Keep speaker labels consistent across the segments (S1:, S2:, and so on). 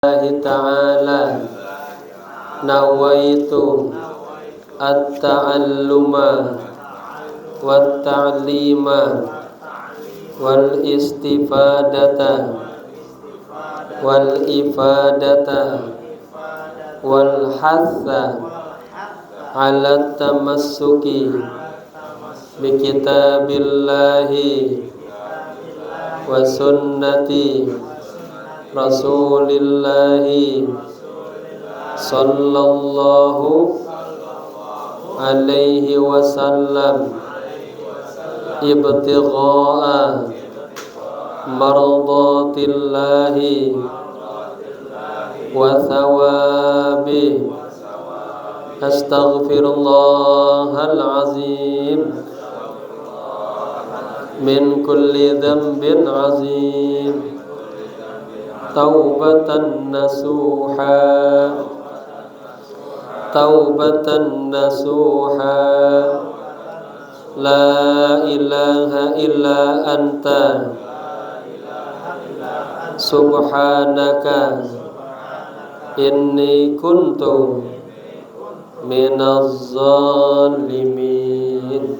S1: Allah Ta'ala nawaitu at-ta'alluma wat-ta'lima wal-istifadata wal-ifadata wal-hatha ala tamassuki bi kitabillahi wa sunnati Rasulillahi sallallahu alaihi wasallam ibtigha'a mardatillahi wa thawabi astaghfirullahal azim min kulli dhanbin azim taubatan nasuha la ilaha illa anta subhanaka inni kuntu minaz zalimin.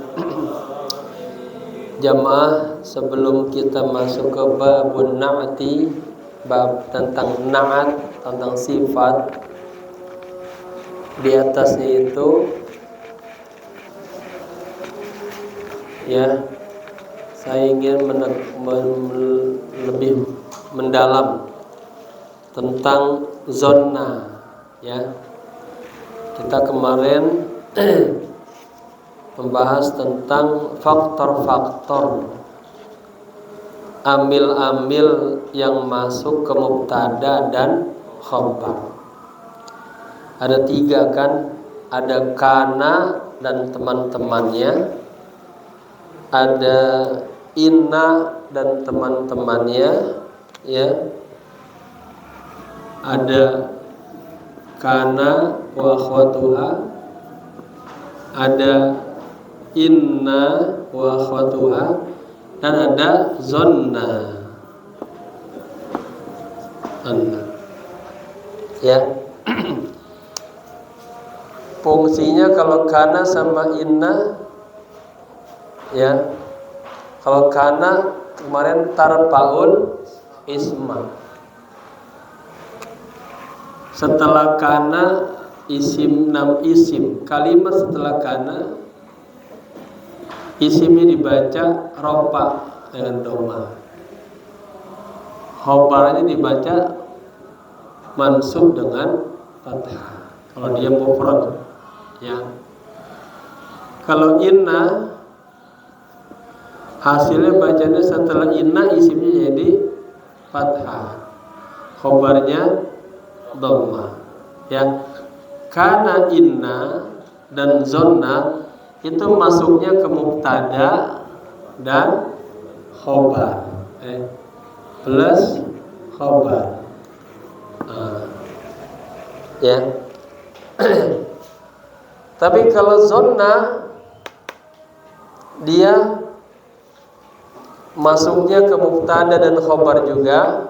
S1: Jamaah, sebelum kita masuk ke babun na'ti, bab tentang na'at, tentang sifat, di atasnya itu ya, saya ingin lebih mendalam tentang zonna ya. Kita kemarin membahas tentang faktor-faktor amil-amil yang masuk ke mubtada dan khabar. Ada 3 kan? Ada kana dan teman-temannya, ada inna dan teman-temannya ya, ada kana wa akhwatuha, ada inna wa akhwatuha, dan ada zonna ya. Fungsinya kalau kana sama inna ya, kalau kana kemarin tarfaul isma, setelah kana isim 6 isim, kalimat setelah kana isimnya dibaca rofa dengan doma, khobarnya dibaca mansub dengan fathah kalau dia mufrad ya. Kalau inna hasilnya bacanya setelah inna isimnya jadi fathah, khobarnya dhamma ya. Kana inna dan zonna itu masuknya ke mubtada dan khobar plus khobar ya. Tapi kalau zonna dia masuknya ke mubtada dan khobar juga,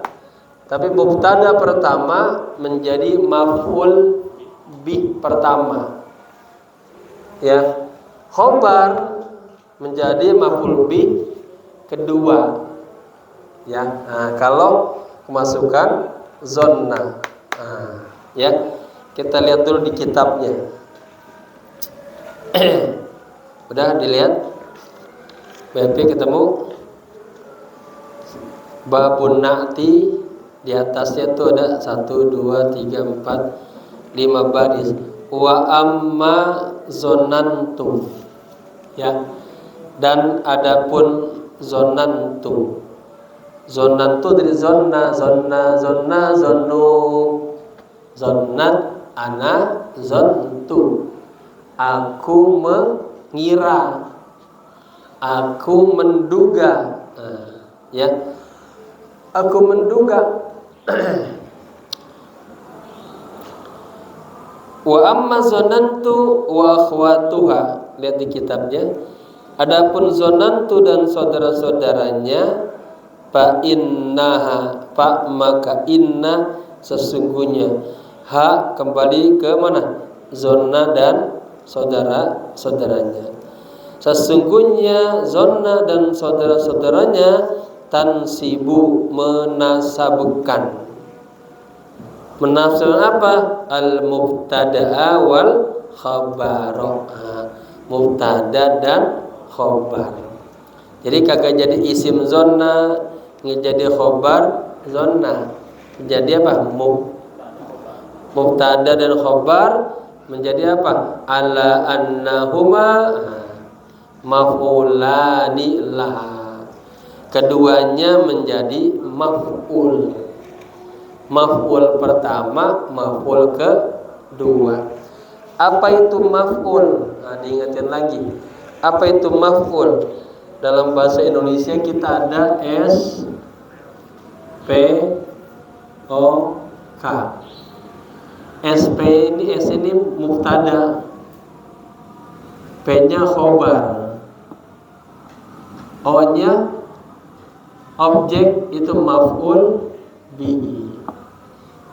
S1: tapi mubtada pertama menjadi maf'ul bih pertama ya, khobar menjadi maf'ul bih kedua ya. Nah, kalau kemasukan zonna ya, kita lihat dulu di kitabnya. Udah dilihat? BP ketemu babun na'ti, di atasnya itu ada 1, 2, 3, 4, 5 baris. Wa amma zonantum ya, dan adapun zonantum, zonantu dari zonna, zonnu, zonnat ana zontu, aku mengira, aku menduga ya, aku menduga. Wa amma zonantu wa akhwatuha, lihat di kitabnya. Adapun zonantu dan saudara-saudaranya, fa innaha, fa maka inna sesungguhnya. Ha kembali ke mana? Zonna dan saudara-saudaranya. Sesungguhnya zonna dan saudara-saudaranya tansibu menasabkan. Menafsirkan apa? Al-mubtada'a wal khabara. Mubtada dan khabar. Jadi kagak jadi isim zonna, jadi khabar zonna. Jadi apa? Mubtada dan khabar menjadi apa? Ala annahuma maf'ulani laha. Keduanya menjadi maf'ul. Maf'ul pertama, maf'ul kedua. Apa itu maf'ul? Nah, diingatkan lagi. Apa itu maf'ul? Dalam bahasa Indonesia kita ada S P O K. SP ini S ini mubtada. P-nya khobar. O-nya objek itu maf'ul bihi.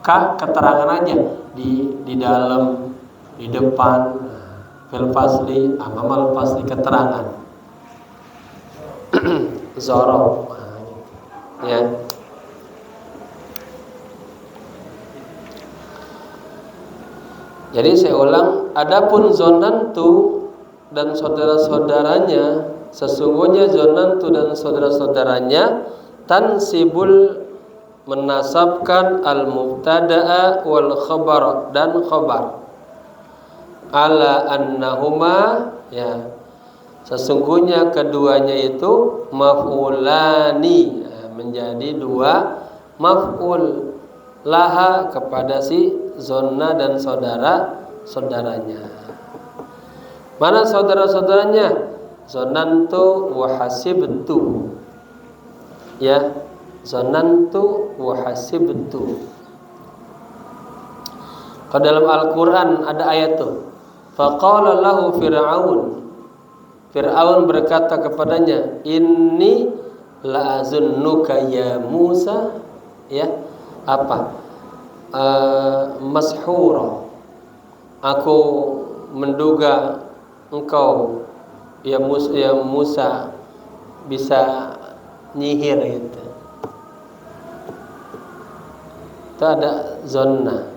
S1: K keterangan aja di dalam, di depan, fil fasli, amamal fasli keterangan. Zorof, ya. Jadi saya ulang, adapun zonantu dan saudara-saudaranya, sesungguhnya zonantu dan saudara-saudaranya tansibul menasabkan al-mubtada'a wal khabar dan khabar ala annahuma, ya, sesungguhnya keduanya itu maf'ulani, menjadi dua maf'ul laha kepada si zonna dan saudara-saudaranya. Mana saudara-saudaranya? Zonantu wa hasibtu, ya, zonantu wa hasibtu. Kalau dalam Al-Quran ada ayat tuh, faqala lahu Fir'aun, Fir'aun berkata kepadanya, inni la'azunnuka ya Musa, ya, apa? Mashura, aku menduga engkau ya Musa bisa nyihir itu. Itu ada zonna.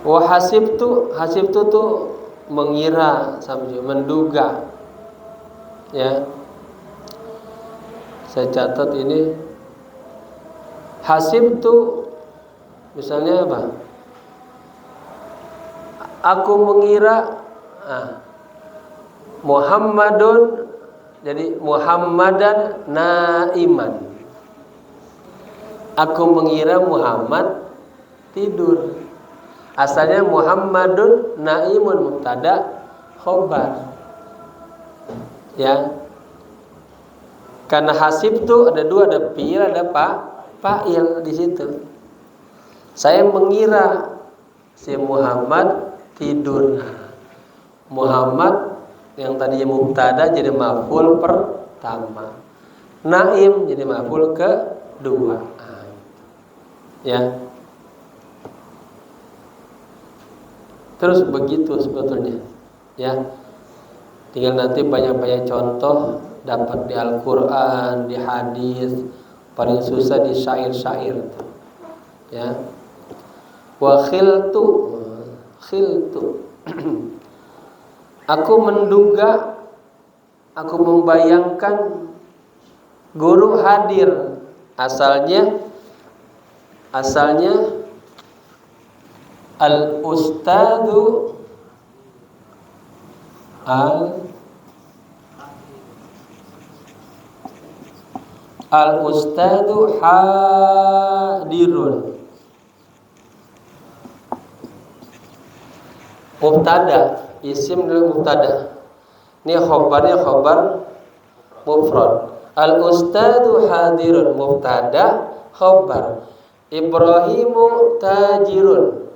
S1: Wa hasibtu tuh mengira, menduga, ya. Saya catat ini. Hasibtu misalnya apa? Aku mengira Muhammadun, jadi Muhammadan naiman. Aku mengira Muhammad tidur. Asalnya Muhammadun naimun mubtada khobar, ya. Karena hasibtu ada dua, ada fi'il, ada fa'il di situ. Saya mengira si Muhammad tidur. Muhammad yang tadinya mubtada jadi maf'ul pertama. Naim jadi maf'ul kedua. Ya. Terus begitu sebetulnya. Ya. Tinggal nanti banyak-banyak contoh dapat di Al-Qur'an, di hadis, paling susah di syair-syair. Ya. Wa khiltu. Aku menduga, aku membayangkan guru hadir. Asalnya al-ustadu hadirun. Mubtada, isim dari mubtada. Ini khabarnya khabar mufrad. Al-ustadu hadirun, mubtada khabar. Ibrahimu tajirun.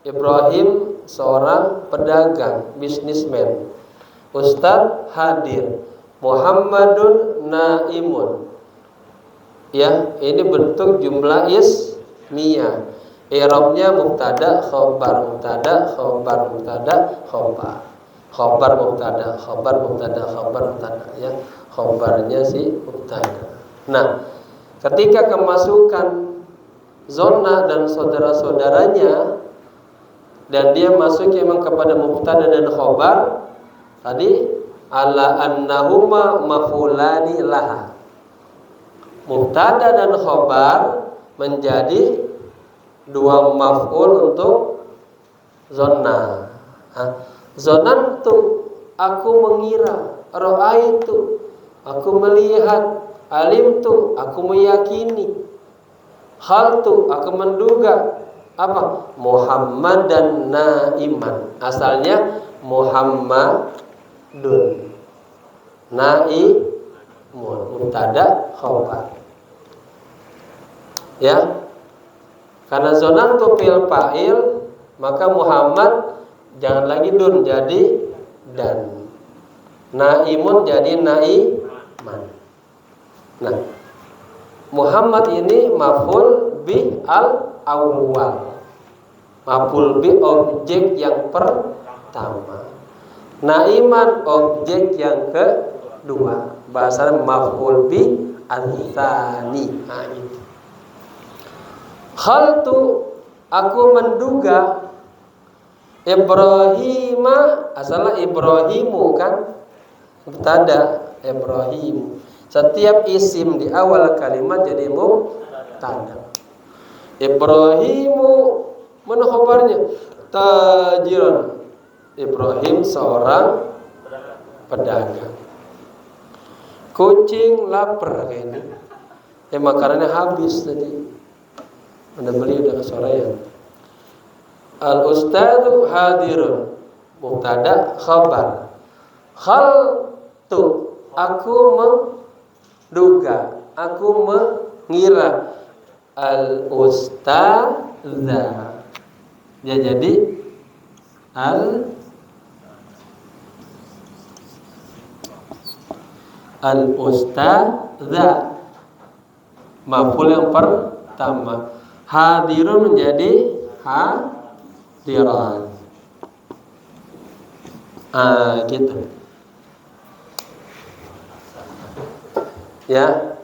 S1: Ibrahim seorang pedagang, bisnismen. Ustad hadir. Muhammadun naimun. Ya, ini bentuk jumlah ismiyah. I'rabnya mubtada khabar mubtada khabar mubtada khabar. Khabar mubtada khabar mubtada khabar mubtada ya. Khabarnya si mubtada. Nah, ketika kemasukan zona dan saudara-saudaranya dan dia masuk memang kepada mubtada dan khabar, tadi ala annahuma maf'ulani laha. Mubtada dan khabar menjadi dua maf'ul untuk zonna. Zonantu, aku mengira, ra'aitu, aku melihat, alimtu, aku meyakini, khaltu, aku menduga. Apa? Muhammad dan naiman. Asalnya Muhammadun, naimun, mubtada khabar. Ya, karena zonantu fil fa'il, maka Muhammad jangan lagi dun, jadi dan. Naimun jadi naiman. Nah, Muhammad ini maf'ul bi al-awwal. Maf'ul bi objek yang pertama. Naiman objek yang kedua. Bahasa maf'ul bi al-tsani. Nah, itu. Khaltu, aku menduga, Ibrahima, asalnya Ibrahimu kan, mubtada Ibrahim. Setiap isim di awal kalimat jadi mubtada. Ibrahimu, mana khabarnya? Tajiran. Ibrahim seorang pedagang. Kucing lapar kayaknya. Makanannya habis tadi. Anda beli udah kesorean. Al-ustadzu hadirun, mubtada khabar. Khaltu, aku menduga, aku mengira. Al-ustadza, ya jadi al-ustadza, maf'ul yang pertama. Hadirun menjadi hadiran. Gitu. Ya.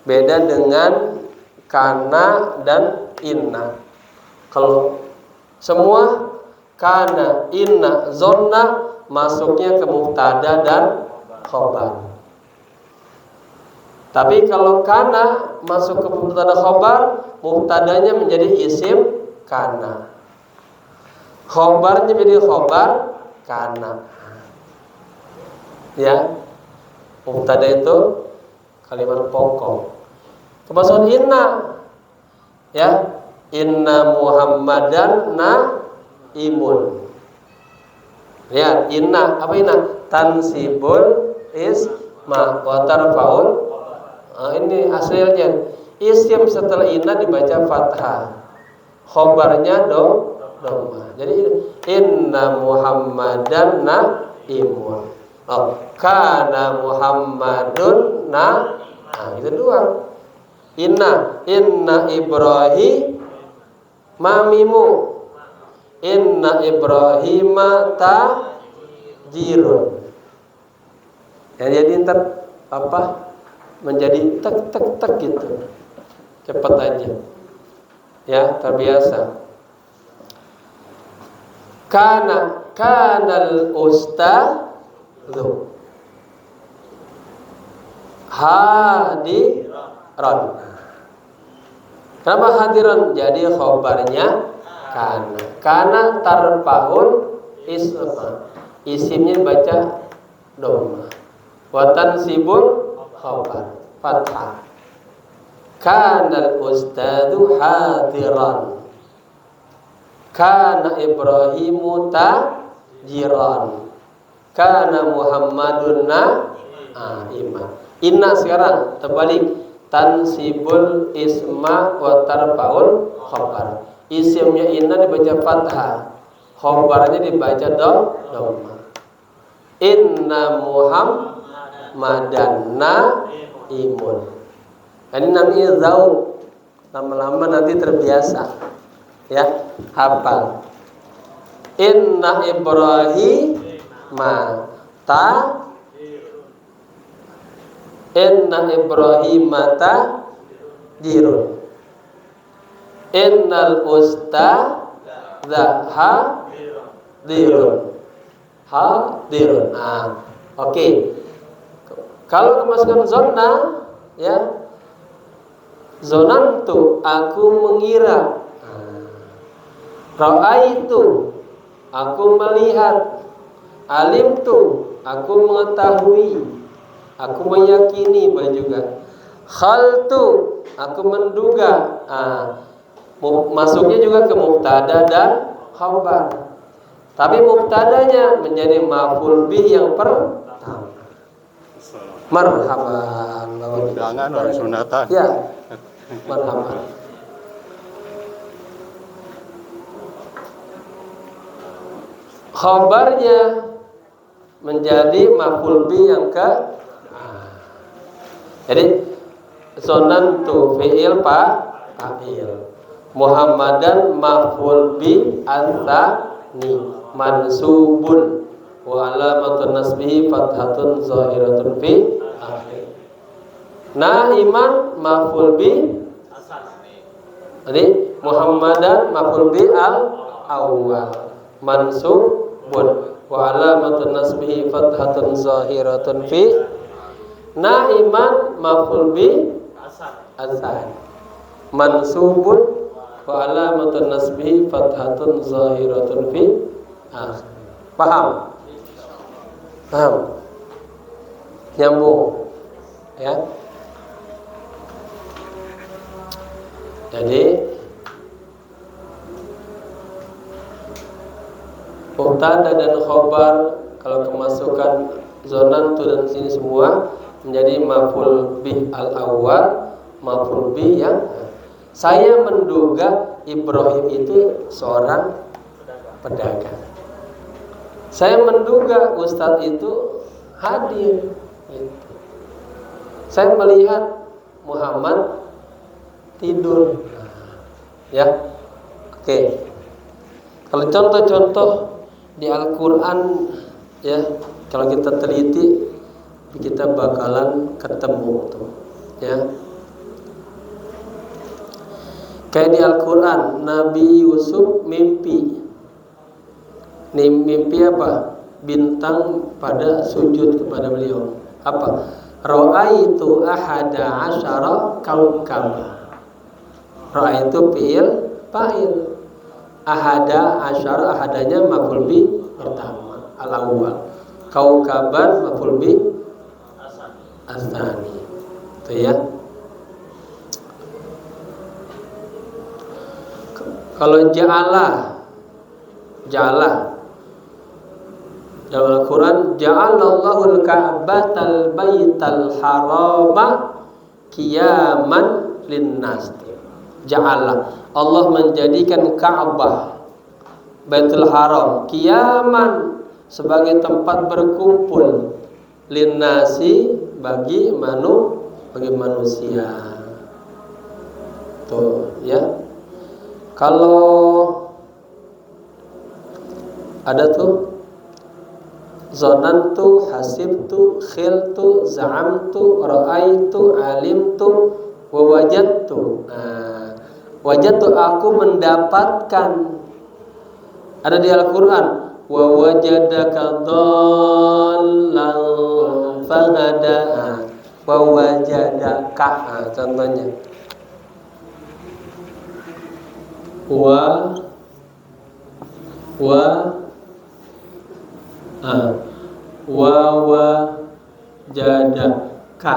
S1: Beda dengan kana dan inna. Kalau semua kana, inna, zonna masuknya ke mubtada dan khabar. Tapi kalau kana masuk ke mubtada khabar, mubtadanya menjadi isim kana, khabarnya menjadi khabar kana. Ya, mubtada itu kalimat pokok. Kemasukan inna, ya, inna Muhammadan naimun. Ya, inna, apa inna? Tansibul isma wa tarfaul. Ini hasilnya. Isim setelah inna dibaca fathah, khobarnya dhamma. Jadi inna Muhammadan naimun. Kana Muhammadun itu dua. Inna Ibrahim mamimu. Inna Ibrahima tajirun. Ya, jadi ntar apa? Menjadi tek tek tek gitu, cepat aja, ya, terbiasa. Kanal ustadzu hadiran. Kenapa hadiran? Jadi khobarnya kana tarfa'ul isma, isimnya baca dhamma, wa tansibul khabar fathah. Kanal ustadzu hadiran. Kana Ibrahimu tajiran. Kana Muhammadun naiman. Inna sekarang terbalik, tansibul isma wa tarfaul khabar. Isimnya inna dibaca fathah, khabarnya dibaca dhamma. Inna Muhammadan naimun. Ini namanya zauq. Lama-lama nanti terbiasa. Ya, hafal. Inna Ibrahima dirun. Innal ustadza hadirun. Oke. Kalau kemasukan zona, ya. Zonantu, aku mengira. Ra'aitu, aku melihat. Alimtu, aku mengetahui. Aku meyakini juga. Khaltu, aku menduga. Masuknya juga ke mubtada dan khabar. Tapi mubtadanya menjadi maf'ul bih yang pertama. Marhaban.
S2: Undangan orang sunatan.
S1: Ya. Marhaban. Khabarnya menjadi maf'ul bih yang ke. Jadi zonantu fi'il fa'il. Muhammadan maf'ul bih ats-tsani mansubun wa alamatun nasbihi fathatun zahiratun fi akhir. Naiman maf'ul bih jadi Muhammadan maf'ul bih al-awwal mansubun wa alamatun nasbihi fathatun zahiratun fi. Naiman maf'ul bih ats-tsani mansubun wa alamatun nasbihi fathatun zahiratun fi akhir. Paham? Nyambung. Ya. Jadi mubtada dan khabar kalau kemasukan zonantu dan sini semua menjadi maf'ul bih al-awwal, maf'ul bih yang saya menduga Ibrahim itu seorang pedagang. Saya menduga Ustadz itu hadir. Saya melihat Muhammad tidur. Ya, oke. Kalau contoh-contoh di Al-Quran, ya, kalau kita teliti, kita bakalan ketemu tuh, ya. Kayak di Al-Quran, Nabi Yusuf mimpi. Mimpi apa? Bintang pada sujud kepada beliau. Apa? Ra'aitu ahada asyara kaukaba. Ra'aitu fi'il fa'il. Ahada asyara, ahadanya maf'ul bih pertama al-awwal. Kaukaban maf'ul bih ats-tsani. Itu ya. Kalau ja'ala dalam Al-Quran, ja'alallahu al-ka'batal baital harama qiyaman linnas. Ja'ala, Allah menjadikan Ka'bah Baitul Haram qiyaman sebagai tempat berkumpul linnasi bagi manusia. Tuh, ya. Kalau ada tuh zonantu, hasibtu, khiltu, za'amtu, ra'aitu, alimtu, wa wajadtu. Wajadtu, aku mendapatkan. Ada di Al-Quran, wa wajadaka dhallan fahada. Wa wajadaka, contohnya. Wa jadaka.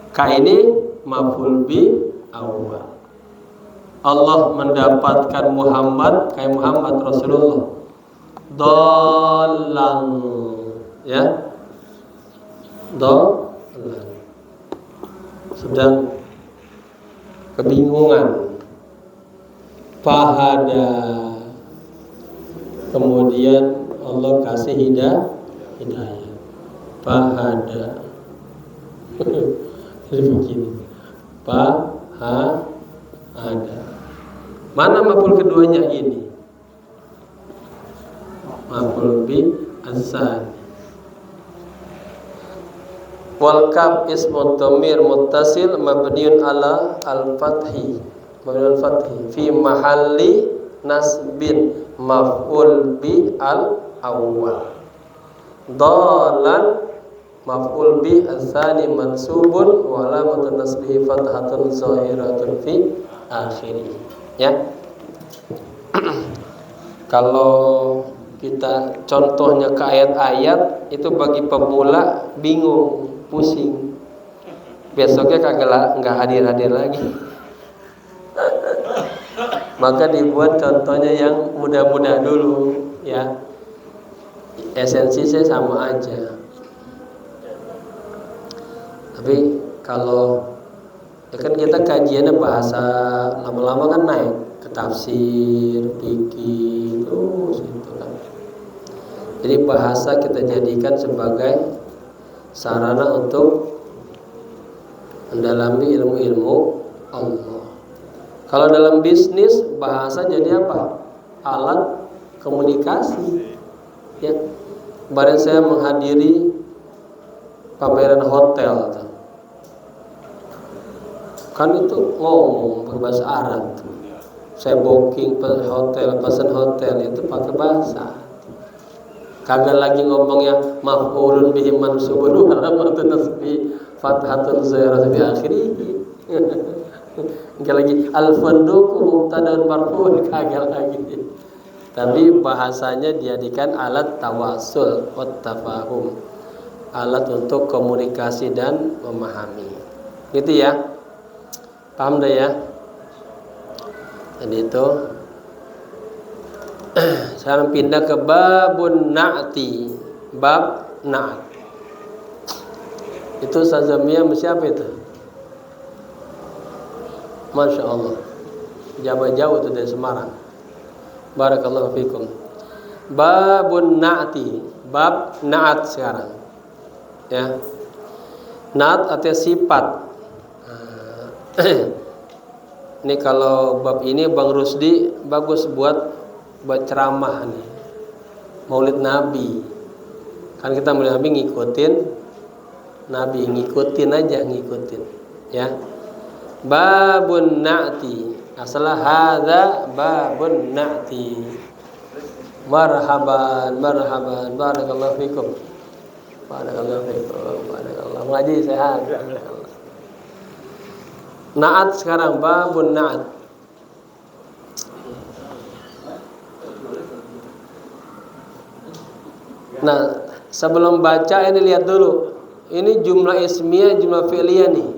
S1: Ka ini maf'ul bih awwal. Allah mendapatkan Muhammad, kayak Muhammad Rasulullah, dhallan, ya, dhallan, sedang kebingungan. Fahada, kemudian Allah kasih hidayah. Fahada. Jadi begini. Ada. Mana maf'ul keduanya ini? Maf'ul bi as-sani. Wal kaf ismu dhamir muttasil mabniun ala al-fathi. Mabniun al-fathi fi mahalli nasbin maf'ul bi al-awwal. Dalan maf'ul bi as-sani mansubun wa alamatun nasbihi fathatun zahiratun fi akhirih. Ya. Kalau kita contohnya ke ayat-ayat itu bagi pemula bingung, pusing. Besoknya nggak hadir-hadir lagi. Maka dibuat contohnya yang mudah-mudah dulu, ya. Esensi saya sama aja. Tapi kalau ya kan kita kajiannya bahasa, lama-lama kan naik ke tafsir, fikih, terus itu kan. Jadi bahasa kita jadikan sebagai sarana untuk mendalami ilmu-ilmu Allah. Kalau dalam bisnis bahasa jadi apa? Alat komunikasi. Ya. Kemarin saya menghadiri pameran hotel. Kan itu ngomong pakai bahasa Arab. Saya booking hotel, pesan hotel itu pakai bahasa. Kagak lagi ngomongnya maf'ulun bihi mansubun wa alamatun nasbi fathatun zahiratun fi akhirih. Enggak lagi al-fanduqu mubtada'un marfu'un, kagak lagi. Tapi bahasanya dijadikan alat tawasul wat tafahum. Alat untuk komunikasi dan memahami. Gitu ya. Paham dah ya? Jadi itu sekarang pindah ke babun na'ti. Bab na'at. Itu Sazamiyah siapa itu? Masya Allah, jauh itu dari Semarang. Barakallahu fikum. Babun na'ti. Bab na'at sekarang. Ya. Na'at artinya sifat. Ini kalau bab ini Bang Rusdi bagus buat ceramah nih. Maulid Nabi. Kan kita Maulid Nabi ngikutin Nabi, ngikutin aja, ngikutin. Ya. Babun na'ti. Asalah hadza babun na'ti. Marhaban, marhaban, barakallahu fikum. Barakallahu fikum, barakallahu. Ngaji sehat. Na'at sekarang, babun na'at. Nah, sebelum baca ini lihat dulu. Ini jumlah ismiyah, jumlah fi'liyah nih.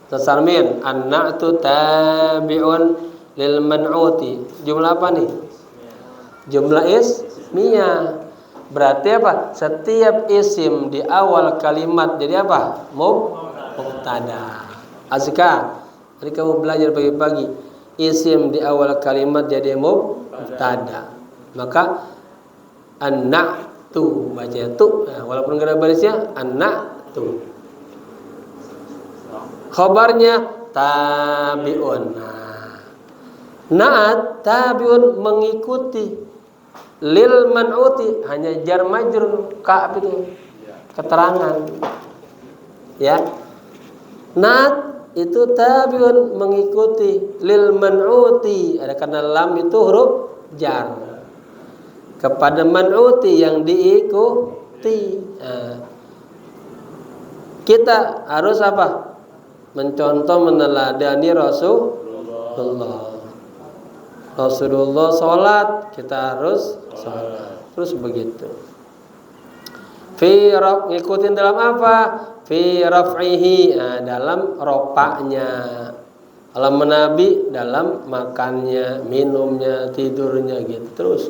S1: Tasarmin, an-na'tu tabi'un lil man'uti. Jumlah apa nih? Jumlah ismiyah. Berarti apa? Setiap isim di awal kalimat jadi apa? Mubtada. Azka, tadi kamu belajar pagi-pagi, isim di awal kalimat jadi mubtada. Maka an-na'tu baca tu, nah, walaupun enggak ada barisnya, an-na'tu. Khabarnya tabi'un. Nah, na'at tabi'un mengikuti, lil man'uti hanya jar majrur ka itu keterangan. Ya. Na'at itu tabi'un mengikuti, lil man'uti ada karena lam itu huruf jar kepada man'uti yang diikuti. Nah, kita harus apa? Mencontoh, meneladani Rasulullah. Rasulullah sholat, kita harus sholat. Terus begitu. Fi raf, ngikutin dalam apa? Fi raf'ihi, nah, dalam ropaknya. Kalau menabi dalam makannya, minumnya, tidurnya gitu. Terus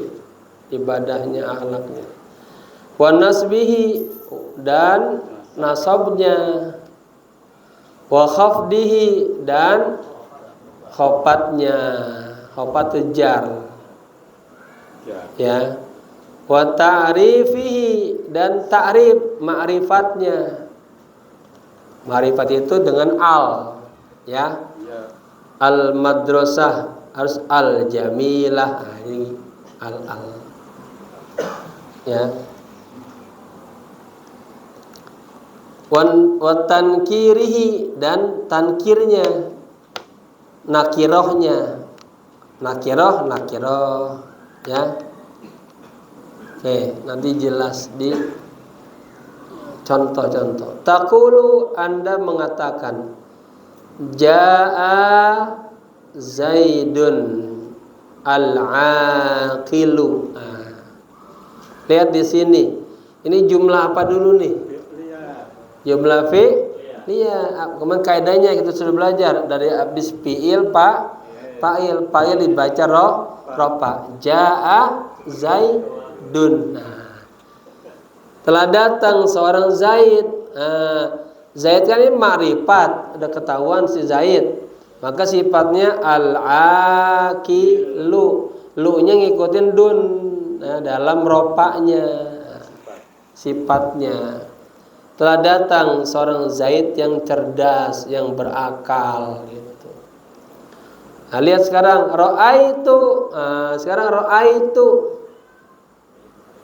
S1: ibadahnya, akhlaknya. Wa nasbihi, dan nasabnya. Wa khafdihi, dan khopatnya. Khopat jar. Ya. Wa ta'rifihi, dan ta'rif, ma'rifatnya. Ma'rifat itu dengan al, ya. Al madrasah harus al jamilah. Nah, ini al. Ya. Wa tankirihi, dan tankirnya, nakirohnya, nakiroh, ya. Oke, nanti jelas di contoh-contoh. Taqulu, Anda mengatakan, jaa Zaidun al-aqilu. Nah, lihat di sini. Ini jumlah apa dulu nih? Jumlah fi'liyah. Kemudian kaidahnya kita sudah belajar dari habis fi'il fa'il dibaca rofa. Jaa Zaidun. Nah, telah datang seorang Zaid. Zaid kan ini ma'rifat, udah ketahuan si Zaid. Maka sifatnya al-aqilu. Lu-nya ngikutin dun, dalam ropaknya. Sifatnya. Telah datang seorang Zaid yang cerdas, yang berakal gitu. Nah, lihat sekarang ra'aitu. Sekarang ra'aitu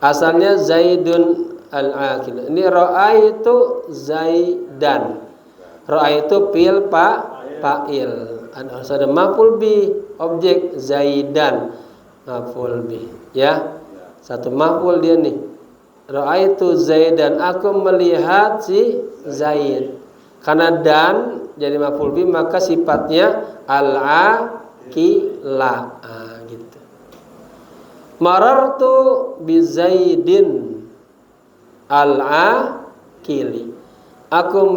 S1: asalnya Zaidun al-aqil. Ini ra'aitu Zaidan. Ra'aitu fi'il fa'il. Ada maf'ul bi, objek Zaidan, maf'ul bi, ya. Satu maf'ul dia nih. Ra'aitu Zaidan, aku melihat si Zaid. Karena dan jadi maf'ul bi, maka sifatnya al-aqila. Gitu. Marartu bi Zaidin al-aqili. Aku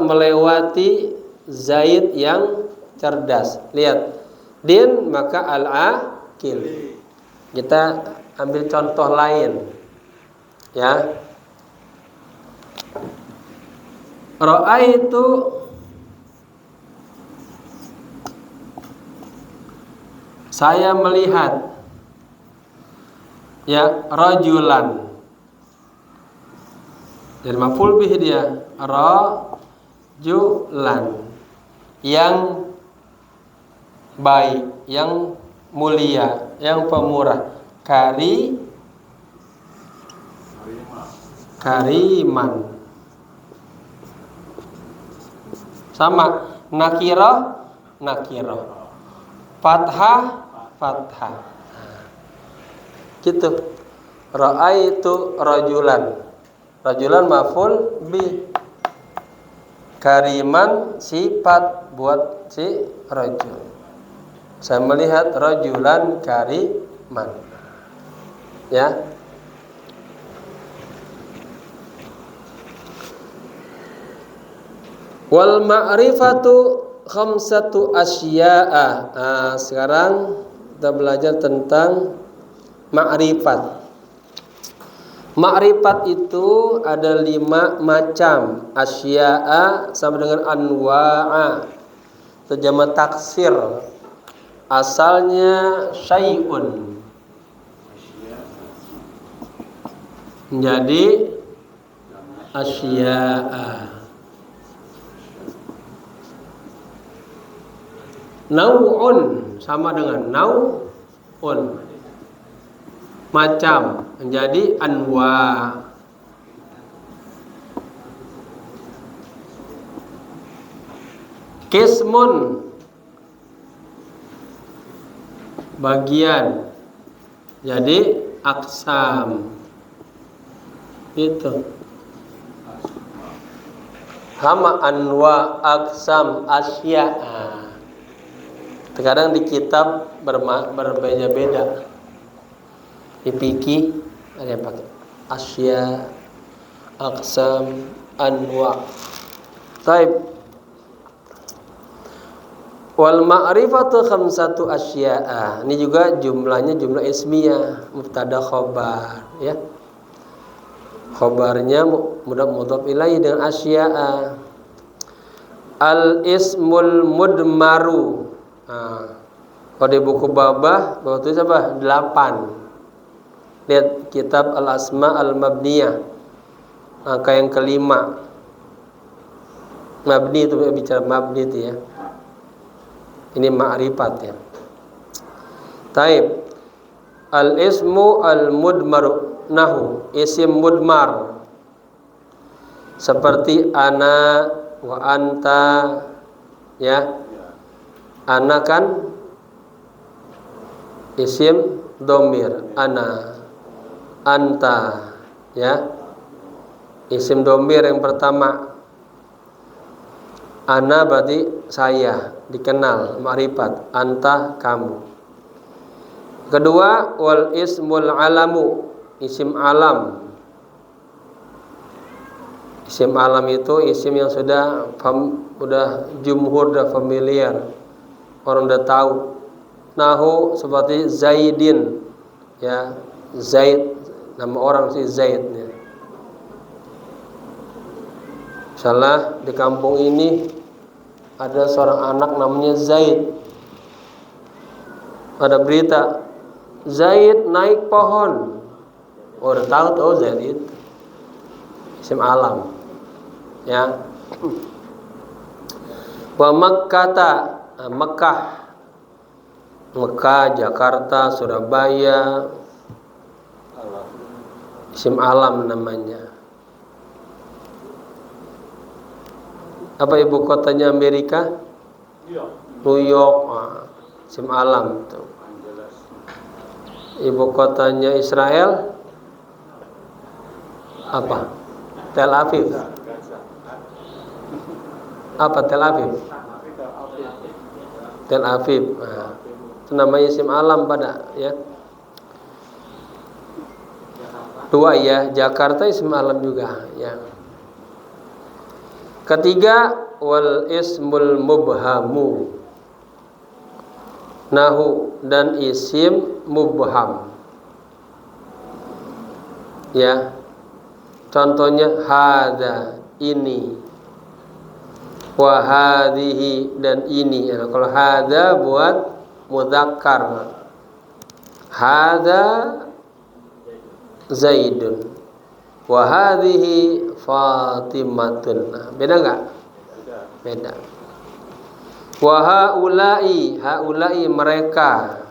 S1: melewati Zaid yang cerdas. Lihat, din maka al-aqil. Kita ambil contoh lain, ya. Ra'aitu, saya melihat, ya, rajulan. Jadi maf'ul bih dia, rajulan, yang baik, yang mulia, yang pemurah. Kariman. Sama, nakirah. Fathah. Gitu. Ra'aitu rajulan. Rajulan maf'ul bi. Kariman sifat buat si rajul. Saya melihat rajulan kariman. Ya. Wal ma'rifatu khamsatu asya'a. Sekarang kita belajar tentang ma'rifat. Ma'rifat itu ada 5 macam. Asya'a sama dengan anwa'a. Terjemah taksir. Asalnya syai'un. Menjadi asya'a. Nau'un sama dengan nau'un. Macam menjadi anwa. Qismun bagian. Jadi aqsam. Itu sama anwa, aqsam, asya'a. Terkadang di kitab berbeda-beda. Di fikih ada yang pakai asya, aqsam, anwa. Taib. Wal ma'rifatu khamsatu asya'a. Ini juga jumlahnya jumlah ismiyah, mubtada khobar, ya. Khobarnya mudhaf ilaih dengan asya'a. Al ismul mudmaru. Kalau di buku Babah itu apa? 8. Lihat kitab Al Asma Al Mabniyah. Angka yang kelima. Mabni itu bicara mabni itu ya. Ini ma'rifat ya. Taib. Al-ismu al-mudmar nahu isim mudmar seperti ana wa anta ya. Ana kan isim domir, ana, anta ya. Isim domir yang pertama. Ana berarti saya, dikenal, ma'rifat. Anta kamu. Kedua, wal ismul alamu, isim alam. Isim alam itu isim yang sudah jumhur, sudah familiar, orang sudah tahu. Nahu seperti Zaidin ya, Zaid, nama orang si Zaid ya. Misalnya di kampung ini ada seorang anak namanya Zaid. Ada berita Zaid naik pohon. Oh, udah tahu tuh Zaid itu isim alam ya. Wa Makkata, Mekah, Jakarta, Surabaya, isim alam namanya. Apa ibu kotanya Amerika? New York, isim alam tuh. Ibu kotanya Israel apa? Tel Aviv. Apa Tel Aviv? Tel Aviv. Nah, itu namanya isim alam pada ya. Dua ya, Jakarta isim alam juga ya. Ketiga, wal ismul mubhamu nahu dan isim mubham ya. Contohnya hadza, ini, wa hadhihi, dan ini ya. Kalau hadza buat mudzakkar, hadza Zaidun, wa hadhihi Fatimatun. Nah, beda enggak? Beda. Wa haula'i, mereka.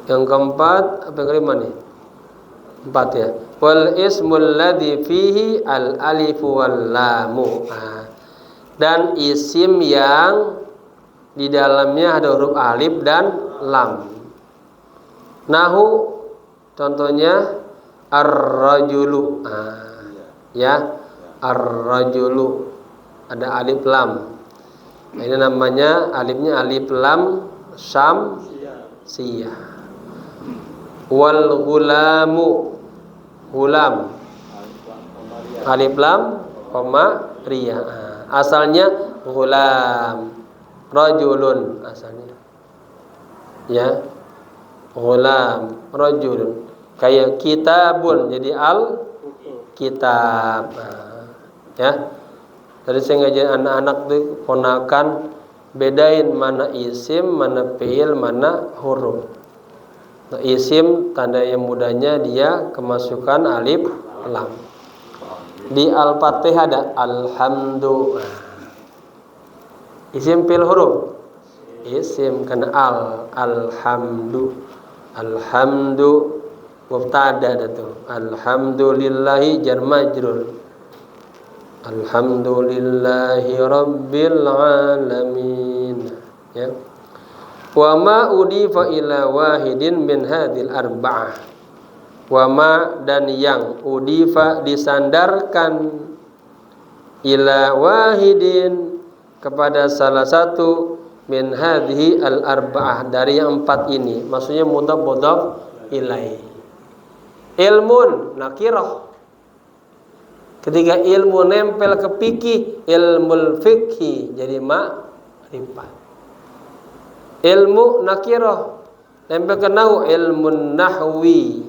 S1: Yang keempat, apa yang kelima nih? 4 ya. Wal ismul ladzi fihi al alif wal lamu. Dan isim yang di dalamnya ada huruf alif dan lam. Nahu contohnya ar-rajulu. Ya, ar-rajulu ada alif lam. Nah, ini namanya alifnya alif lam syamsiyah. Wal gulamu, gulam, alif lam koma ria. Asalnya gulam, rajulun asalnya ya, gulam, rajulun. Kayak kitabun jadi al kitab ya. Tadi saya ngajarin anak-anak tuh ponakan bedain mana isim, mana fiil, mana huruf. Nah, isim tanda yang mudahnya dia kemasukan alif lam. Di Al-Fatihah ada alhamdulillah. Isim fiil huruf. Isim karena alhamdu mubtada itu. Alhamdulillahi jar majrur. Alhamdulillahi rabbil alamin ya. Wa ma udifa ila wahidin min hadhil arba'ah. Wa ma dan yang udifa disandarkan ila wahidin kepada salah satu min hadhihi al arba'ah dari yang 4 ini. Maksudnya mudhaf ilaih. Ilmun nakirah. Ketika ilmu nempel ke fikih, ilmul fikhi jadi ma'rifat. Ilmu nakirah nempel ke nahwu, ilmun nahwi.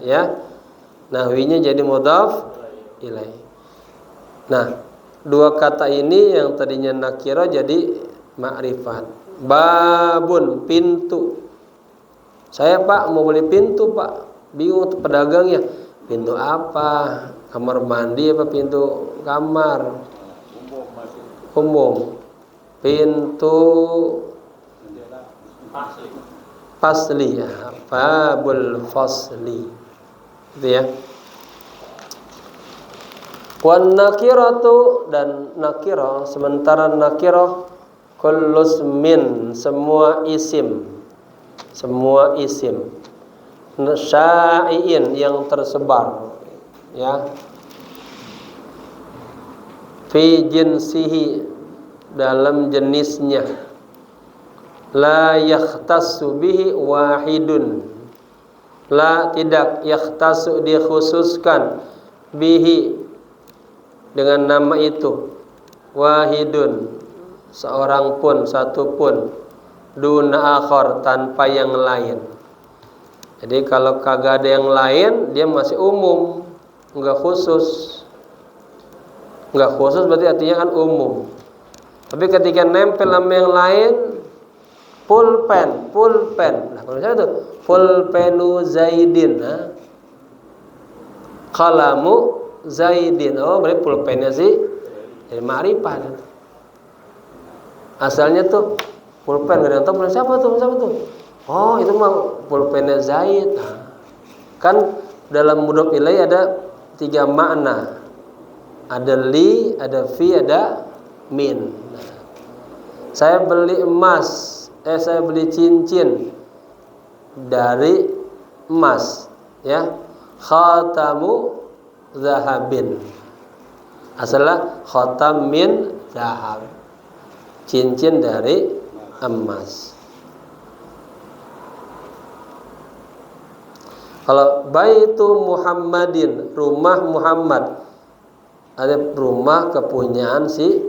S1: Ya. Nahwinya jadi mudhaf ilaih. Nah, dua kata ini yang tadinya nakirah jadi ma'rifat. Babun, pintu. Saya Pak mau beli pintu Pak. bingung tuh pedagangnya, pintu apa, kamar mandi apa pintu kamar umum, pintu fasli ya, babul fasli gitu ya. Wan nakiratu, dan nakirah, sementara nakirah kullus min, semua isim syai'in, yang tersebar ya, fi jinsihi, dalam jenisnya, la yakhtassu bihi wahidun, la tidak, yakhtassu dikhususkan, bihi dengan nama itu, wahidun seorang pun, satu pun, duna akhar tanpa yang lain. Jadi kalau kagak ada yang lain, dia masih umum, enggak khusus. Enggak khusus berarti artinya kan umum. Tapi ketika nempel sama yang lain, pulpen. Nah, kalau saya itu pulpenu Zaidin, kalamu Zaidin. Oh, berarti pulpennya sih jadi ma'rifat. Asalnya tuh pulpen, enggak ada yang tahu pulpen siapa tuh? Oh, itu mah pulpennya Zaid. Nah, kan dalam mudhof ilaih ada 3 makna. Ada li, ada fi, ada min. Nah, saya beli saya beli cincin dari emas, ya. Khatamu zahabin. Asalnya khatam min zahab. Cincin dari emas. Kalau baitu Muhammadin, rumah Muhammad, ada rumah kepunyaan si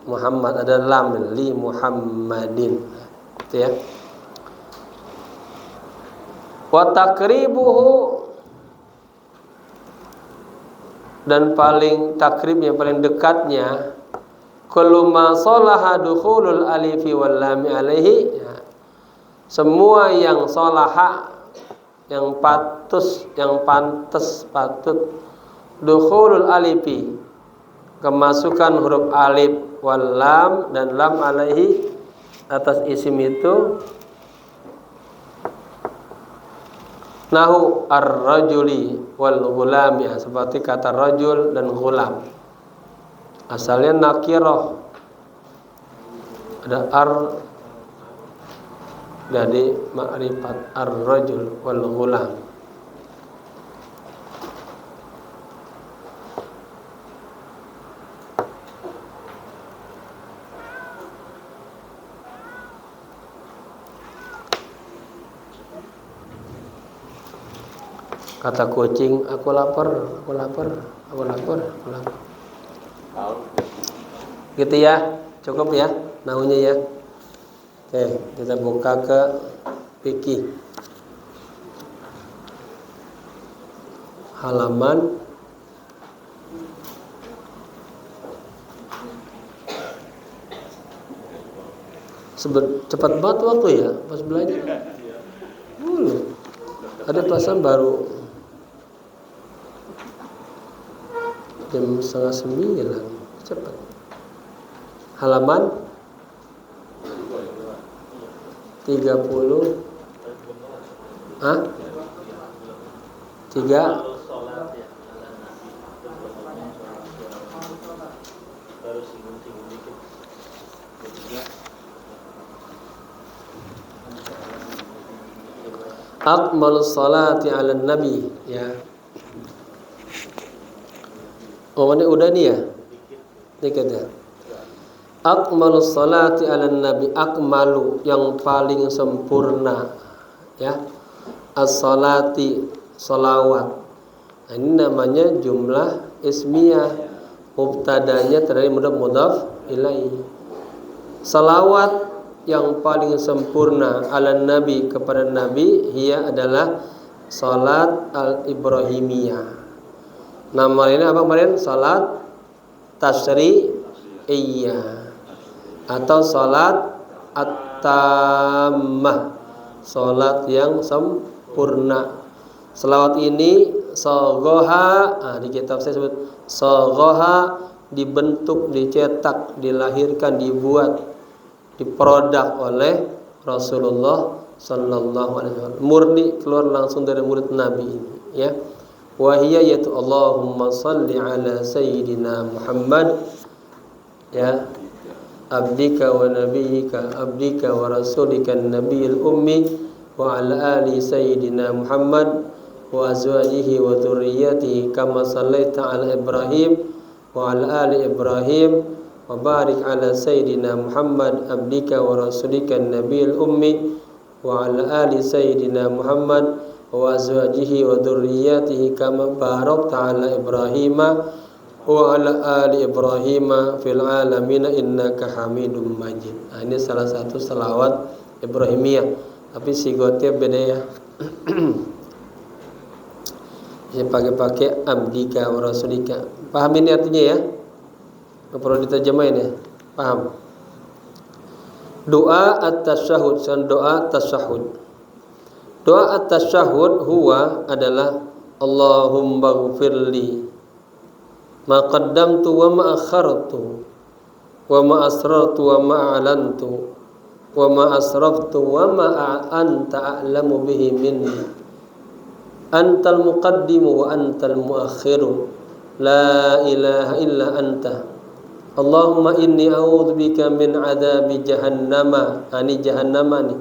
S1: Muhammad, ada lam li Muhammadin, gitu ya. Wa takribuhu, dan paling takrib, yang paling dekatnya, kullu ma salaha dukhulul alifi wal lam alaihi, ya. Semua yang salaha, yang patut dukhulul alifi, kemasukan huruf alif, wal lam, dan lam alaihi, atas isim itu, nahu ar-rajuli wal ghulam, ya, seperti kata rajul dan ghulam. Asalnya nakirah, ada ar, jadi ma'rifat, ar-rajul wal ghulam. Kata kucing, aku lapar. Gitu ya, cukup ya naunya ya. Oke, kita buka ke fikih. Halaman cepat banget waktu ya pas belajar. Ada perasaan baru jam 8:30, cepat. Halaman 30. Hah? 3. Akmalus salati ala nabi, ya. Oh, ini udah nih ya. Dikit ya. Akmalus salati ala nabi, akmalu, yang paling sempurna, ya. As-salati, salawat. Nah, ini namanya jumlah ismiyah. Mubtadanya terdiri mudhaf ilaih. Salawat yang paling sempurna ala nabi, kepada nabi, ia adalah salat al-ibrahimiyah. Nama ini apa kemarin? Salat tasri'iyah atau salat at-tammah, salat yang sempurna. Selawat ini sogoha, di kitab saya sebut sogoha, dibentuk, dicetak, dilahirkan, dibuat, diproduk oleh Rasulullah Sallallahu Alaihi Wasallam. Murni keluar langsung dari murid Nabi ini, ya. Wahia yaitu Allahumma salli ala Sayyidina Muhammad, ya, abdika wa nabiyyika, abdika wa rasulika nabiyil ummi, wa ala ali Sayyidina Muhammad wa azwajihi wa dzurriyyatihi kama sallaita ala Ibrahim wa ala ali Ibrahim wa barik ala Sayyidina Muhammad abdika wa rasulika nabiyil ummi wa ala ali Sayyidina Muhammad wa azwajihi wa dzurriyyatihi kama barakta ala Ibrahim wa ala ali Ibrahim fil alamin innaka Hamidum Majid. Ini salah satu selawat Ibrahimiyah, tapi sigotnya beda ya. Saya pakai abdika wa rasulika. Paham ini artinya ya? Nggak perlu diterjemahin ya. Paham? Doa at-tasyahud, doa tasyahud. Doa at-tasyahud huwa adalah Allahumma ghfirli ma qaddamtu wa ma akhartu wa ma asrartu wa ma a'lantu wa ma asraftu wa ma anta a'lamu bihi minni antal muqaddimu wa antal muakhiru la ilaha illa anta Allahumma inni a'udzubika min adzabi jahannama. Ini jahannama nih.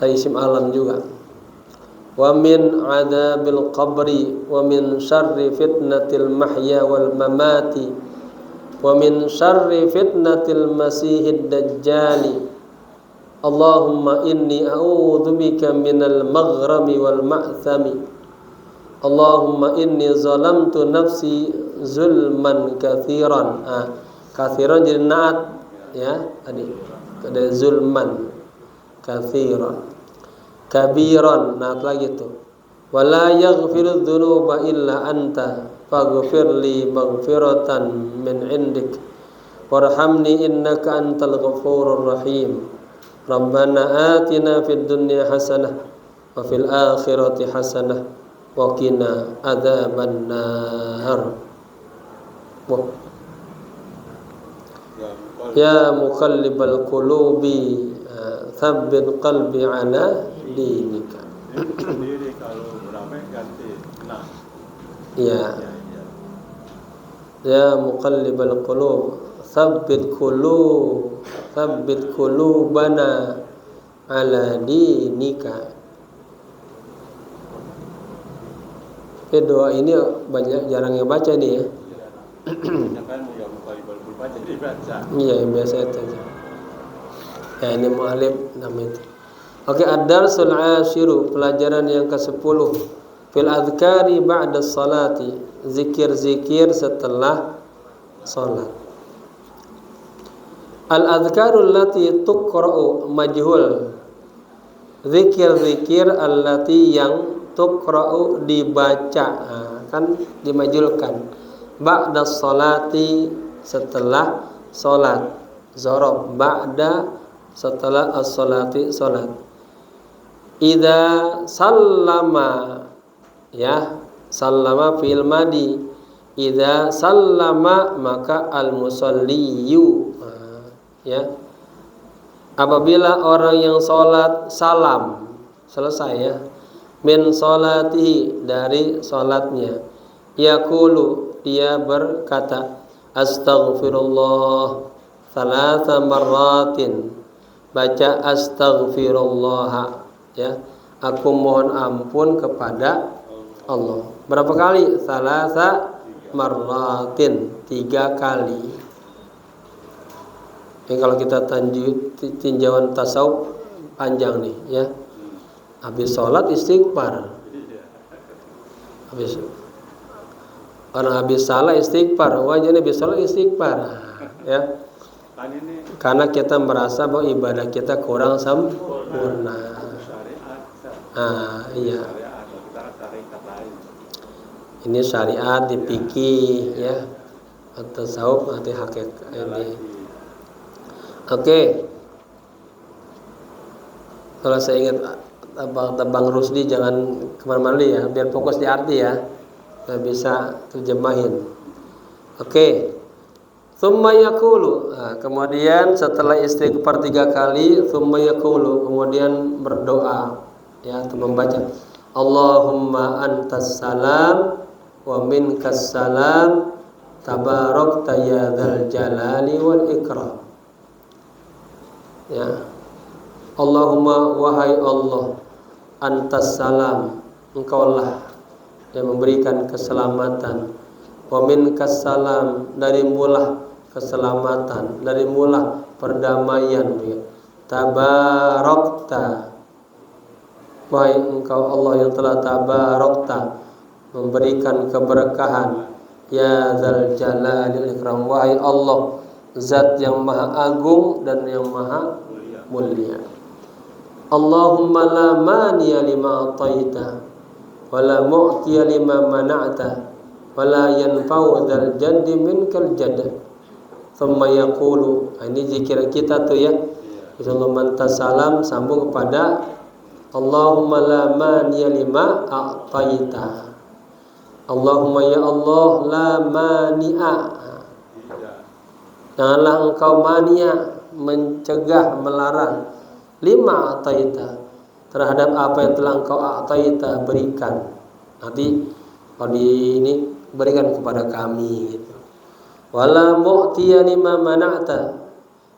S1: Isim alam juga. Wa min adzabil qabri wa min syarri fitnatil mahya wal mamati wa min syarri fitnatil masihid dajjali. Allahumma inni a'udzubika minal maghrami wal ma'thami. Allahumma inni zalamtu nafsi zulman kathiran. Kathiran jadi naat ya tadi. Ada zulman kathiran. Kabiran naat lagi tuh. Wala yaghfiru dzunuba illa anta faghfirli maghfiratan min indik warhamni innaka antal ghafurur rahim. Rabbana atina fid dunya hasanah wa fil akhirati hasanah wa qina adzaban nar. Ya muqallibal qulubi tsabbit qalbi ala dinika.
S2: Sendiri kalau beramai ganti nah.
S1: Ya. Ya muqallibal qulub tsabbit qulubana ala dinika. Doa ini banyak jarang yang baca nih ya. Iya biasa itu aja. Ya ini mu'alif namanya itu. Oke, ad-darsul ashiru, pelajaran yang ke-10. Fil adhkari ba'da salati, zikir-zikir setelah salat. Al-adhkarul lati tuqra'u majhul. Zikir-zikir allati yang tuqra'u dibaca, kan dimajulkan. Ba'da salati, setelah salat. Zorob ba'da, setelah as-salati, salat. Idza sallama, ya, sallama fi'il madi. Idza sallama maka al-musalliyu, ya. Apabila orang yang salat salam, selesai ya. Min salatihi, dari salatnya. Yaqulu, dia berkata astaghfirullah thalatha marratin. Baca astaghfirullah, ya. Aku mohon ampun kepada Allah. Berapa kali? Thalatha marratin, 3 kali. Ini kalau kita tinjauan tasawuf panjang nih, ya. Habis sholat istighfar. Orang habis salah istighfar, wajibnya habis sholat istighfar, ya. Karena kita merasa bahwa ibadah kita kurang sempurna. Iya. Ini syariat dipikir, ya. Atau tasawuf atau hakikat ini. Oke. Kalau saya ingat Bang Rusdi jangan kemana-mana ya, biar fokus di arti ya, biar bisa terjemahin. Oke. Tsumma yaqulu. Nah, kemudian setelah istighfar 3 kali, tsumma yaqulu, kemudian berdoa ya, atau membaca Allahumma antas salam wa minkas salam tabarakta ya dzal jalali wal ikram. Ya. Allahumma, wahai Allah, antas salam, engkaulah yang memberikan keselamatan, wa minkas salam, darimulah keselamatan, darimulah perdamaian, tabarakta, wahai engkau Allah yang telah tabarakta, memberikan keberkahan, ya dzal jalali wal ikram, wahai Allah, zat yang maha agung dan yang maha mulia. Allahumma la maniya lima ataita wa la mu'tiya lima mana'ta wa la yanfa'u dzal jaddi minkal jadd. Thumma yaqulu, ini zikir kita tuh ya. Bismillah salam sambung kepada Allahumma la maniya lima ataita. Allahumma ya Allah la mani'a, janganlah engkau mania, mencegah, melarang, lima ataita, terhadap apa yang telah engkau ataita, berikan. Nanti kalau ini berikan kepada kami gitu. Wala mu'tiya lima mana'ta,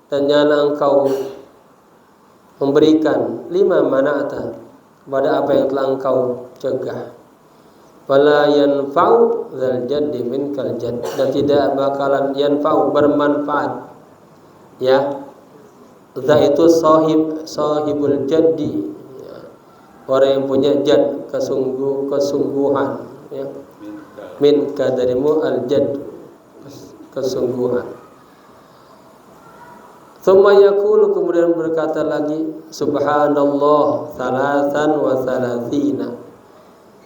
S1: dan janganlah engkau memberikan lima mana'ta, pada apa yang telah engkau cegah. Wala yanfa'u dzal jaddi minkal jadd, dan tidak bakalan yanfa'u, bermanfaat ya. Za itu sahibul jaddi ya, orang yang punya jad, kesungguhan ya. Minka, darimu, al jadd, kesungguhan. Tsumma yaqulu, kemudian berkata lagi subhanallah salatan wa salatina,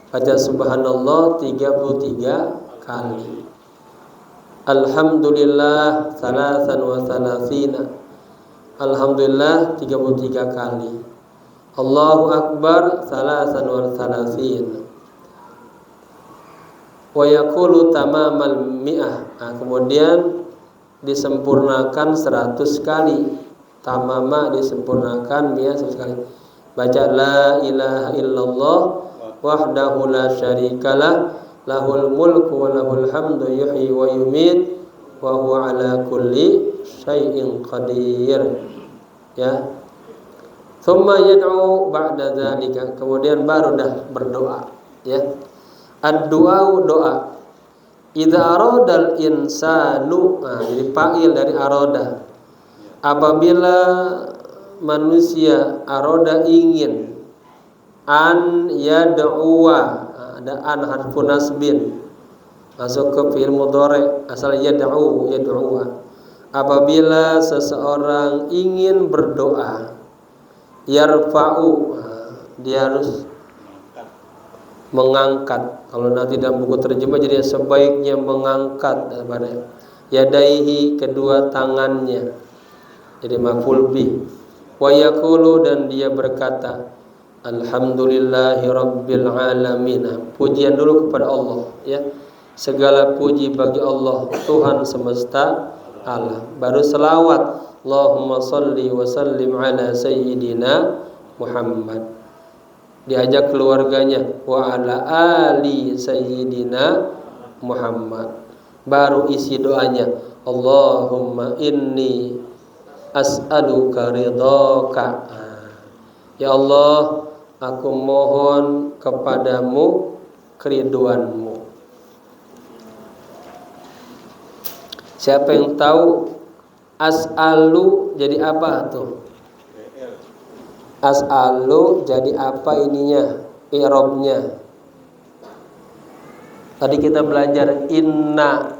S1: baca subhanallah 33 kali, alhamdulillah salatan wa salatina, alhamdulillah 33 kali, Allahu akbar salatan wa salatin, wa yaqulu tamamal mi'ah. Nah, kemudian disempurnakan 100 kali, tamama disempurnakan, mi'ah 100 kali, baca la ilaha illallah wahdahu la syarikalah lahul mulku wa lahul hamdu yuhyi wa yumit wa huwa ala kulli syai'in qadir ya. Thumma yad'u ba'da dzalika, kemudian baru dah berdoa ya. Ad-du'a, doa. Idza aradal insanu, jadi fa'il dari arada. Apabila manusia arada ingin, an yad'uwa, ada an harfu nasbin masuk ke fi'il mudhari, asal yad'uwa. Apabila seseorang ingin berdoa, yarfa'u, dia harus mengangkat. Kalau nanti dalam buku terjemah jadi sebaiknya mengangkat daripada yadaihi, kedua tangannya, jadi maf'ul bih. Wa yaqulu, dan dia berkata alhamdulillahi rabbil alamin, pujian dulu kepada Allah ya, segala puji bagi Allah Tuhan semesta alam. Baru selawat Allahumma salli wa sallim ala sayyidina Muhammad. Diajak keluarganya wa ala ali sayyidina Muhammad. Baru isi doanya Allahumma inni as'aluka ridhaka, ya Allah, aku mohon kepadamu keriduanmu. Siapa yang tahu as'alu jadi apa tuh? As'alu jadi apa ininya, i'rabnya? Tadi kita belajar inna.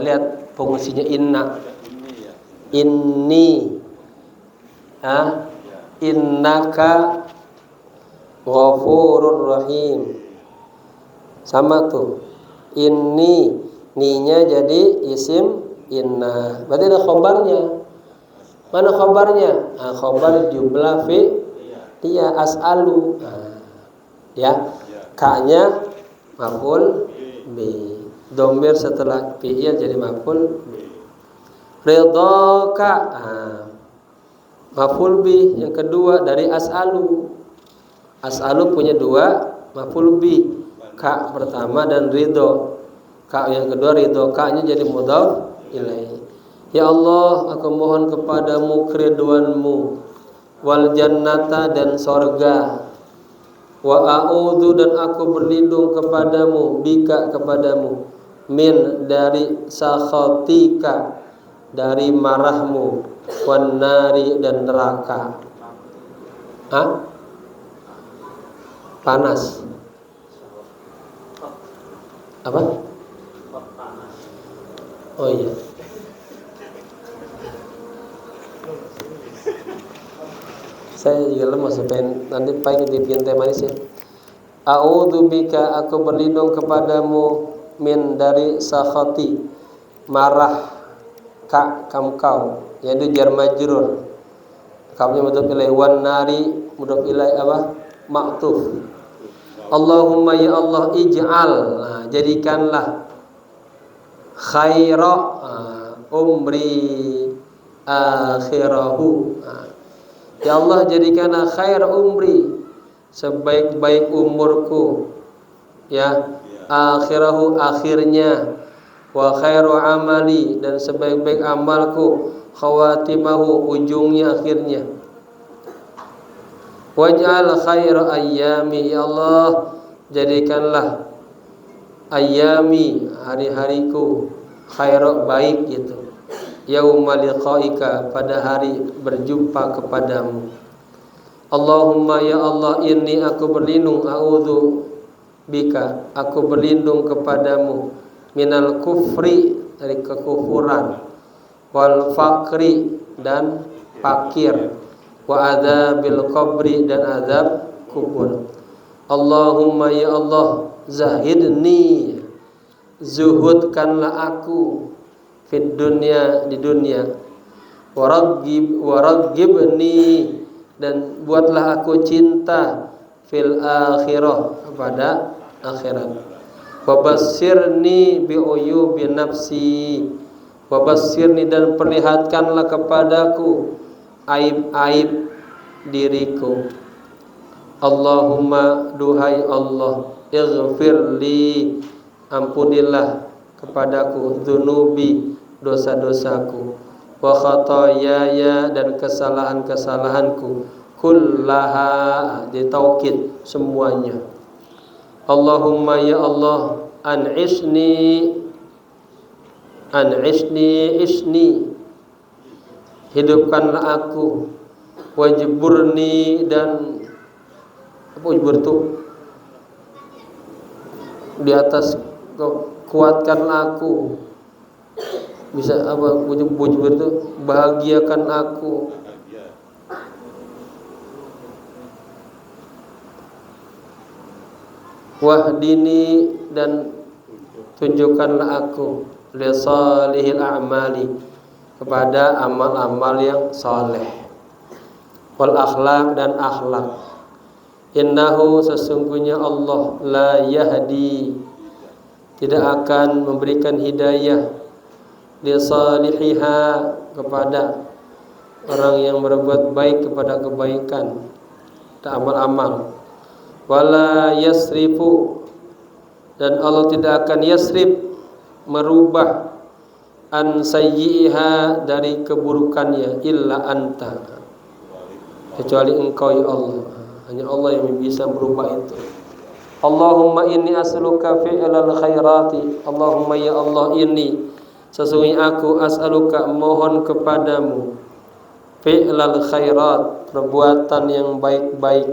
S1: Lihat fungsinya inna. Inni, innaka ghafurur rahim. Sama tuh. Inni, ninya jadi isim inna. Berarti ada khabarnya. Mana khabarnya? Khabar jumlah Iya, as'alu. Nah, ya. Ka-nya maf'ul bi. Dhamir setelah fi'il jadi maf'ul bi. Ridhaka. Maf'ul bi yang kedua dari as'alu. As'alu punya dua maf'ul bi. Ka pertama dan ridho. Ka yang kedua ridho. Ka-nya jadi mudhaf ilaih. Ya Allah, aku mohon kepadamu keriduanmu, wal jannata dan sorga, wa a'udzu dan aku berlindung kepadamu, bika kepadamu, min dari sakhatika dari marahmu, wan nari dan neraka. Panas. Apa? Oh iya. Saya juga lemas, nanti pengen dibikin teh manis ya. A'udzubika, aku berlindung kepadamu, min dari sakhati, marah ka kau, yaitu jar majrur. Kamnya mudhof ilaih, wan nari mudhof ilaih apa? Ma'tuf. Allahumma ya Allah ij'al, jadikanlah khaira umri akhirahu. Ya Allah, jadikanlah khair umri, sebaik-baik umurku, ya, akhirahu akhirnya, wa khairu amali dan sebaik-baik amalku, khawatimahu ujungnya akhirnya. Waj'al khairu ayyami, ya Allah jadikanlah ayyami hari-hariku khairu baik gitu. Yauma liqaika pada hari berjumpa kepadamu. Allahumma ya Allah inni aku berlindung, a'udzu bika aku berlindung kepadamu, minal kufri dari kekufuran, wal fakri dan fakir, wa adzabil qabri dan azab kubur. Allahumma ya Allah zahidni zuhudkanlah aku fid dunya di dunia, waraghibni dan buatlah aku cinta fil akhirah pada akhirat. Wabassirni bi uyubi nafsi, wabassirni dan perlihatkanlah kepadaku aib-aib diriku. Allahumma duhai Allah, ighfirli ampunilah kepadaku dzunubi dosa-dosaku, wa khotoyaya dan kesalahan-kesalahanku, kullaha ditaukid semuanya. Allahumma ya Allah an'isni isni hidupkanlah aku, wajburni dan apa ujbur itu di atas, kuatkanlah aku, bisa apa ujbur itu bahagiakan aku, wahdini dan tunjukkanlah aku, li salihil a'mali kepada amal-amal yang saleh, wal akhlak dan akhlak. Innahu sesungguhnya Allah la yahdi tidak akan memberikan hidayah li salihiha kepada orang yang berbuat baik kepada kebaikan dan amal-amal, wala yasrifu dan Allah tidak akan yasrif merubah an sayyiha dari keburukannya, illa anta kecuali engkau ya Allah. Hanya Allah yang bisa merubah itu. Allahumma inni as'aluka fi'lal khairati, Allahumma ya Allah ini sesungguhnya aku as'aluka mohon kepadamu fi'lal khairat perbuatan yang baik-baik,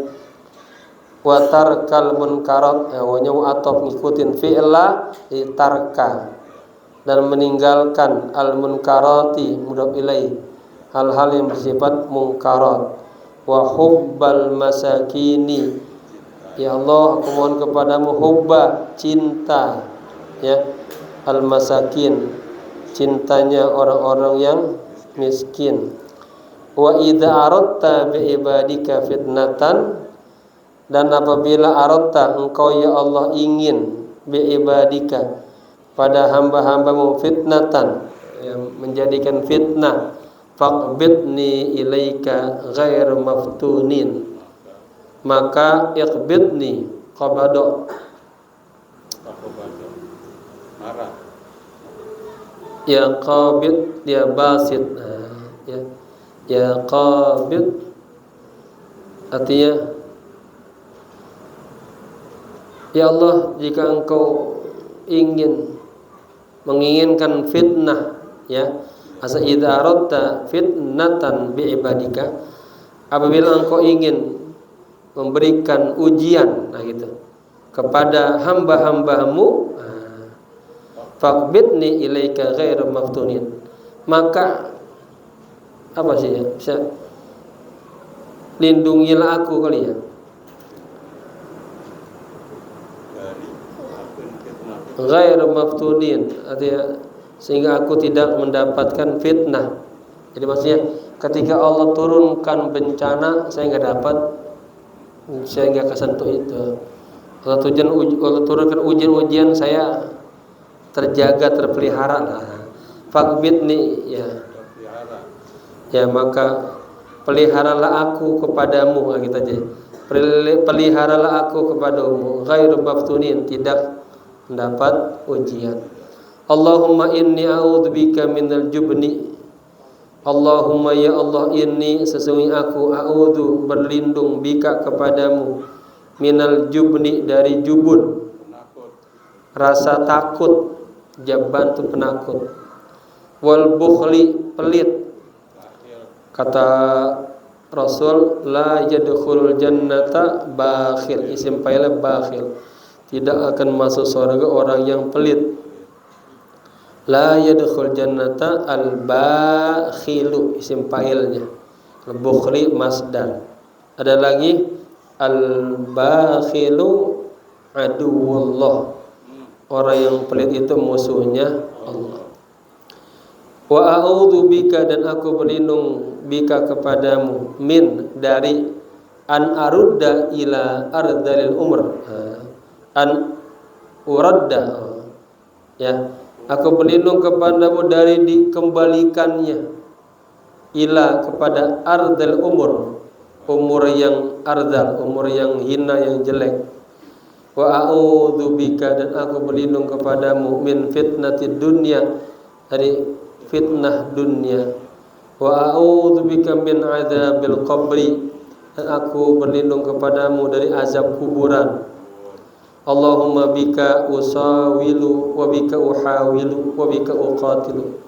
S1: wa tarkal munkarat wa ataf ngikutin fi'la tarka dan meninggalkan al munkarati mudhaf ilaih hal-hal yang bersifat munkarat, wa hubbal masakini ya Allah aku mohon kepadamu hubba cinta ya al masakin cintanya orang-orang yang miskin, Wa idza aradta bi ibadika fitnatan, dan apabila aradta engkau ya Allah ingin bi ibadika pada hamba-hambamu fitnatan, menjadikan fitnah, faqbidni ilaika ghair maftunin, maka iqbidni qabado,
S2: marah,
S1: ya qabid ya basit, ya qabid artinya ya Allah, jika engkau menginginkan fitnah, ya, asa idza aradta fitnatan bi ibadika, apabila engkau ingin memberikan ujian, nah gitu, kepada hamba-hambamu, faqbidni ilaika ghairu maftunin, maka apa sih ya, bisa lindungilah aku kali ya ghairu maftunin, artinya sehingga aku tidak mendapatkan fitnah. Jadi maksudnya ketika Allah turunkan bencana saya nggak dapat, saya nggak kesentuh itu. Allah turunkan ujian saya terjaga, terpelihara lah. Faqbidni, ya maka peliharalah aku kepadamu, gitu aja. Peliharalah aku kepadamu ghairu maftunin, tidak mendapat ujian. Allahumma inni a'udzubika minal jubni. Allahumma ya Allah, inni sesungguhnya aku a'udzu berlindung bika kepadamu minal jubni dari jubun, rasa takut, jaban itu penakut, wal bukhli pelit. Kata Rasul, la yadkhulul jannata bakhil, isim fa'il bakhil, tidak akan masuk surga orang yang pelit. La yadkhul jannata al-bakhilu, isim fa'ilnya. Al-bukhli masdar. Ada lagi al-bakhilu aduwullah, orang yang pelit itu musuhnya Allah. Wa a'udzu bika, dan aku berlindung bika kepadamu, min dari an arudda ila ardalil umr, an uradda, ya, aku berlindung kepadamu dari dikembalikannya ila kepada ardal umur, umur yang ardal, umur yang hina, yang jelek. Wa a'udzu bika, dan aku berlindung kepadamu min fitnatid dunya, dari fitnah dunia. Wa a'udzu bika min adzabil qabri, dan aku berlindung kepadamu dari azab kuburan. Allahumma bika usawilu wa bika uhawilu wa bika uqatilu.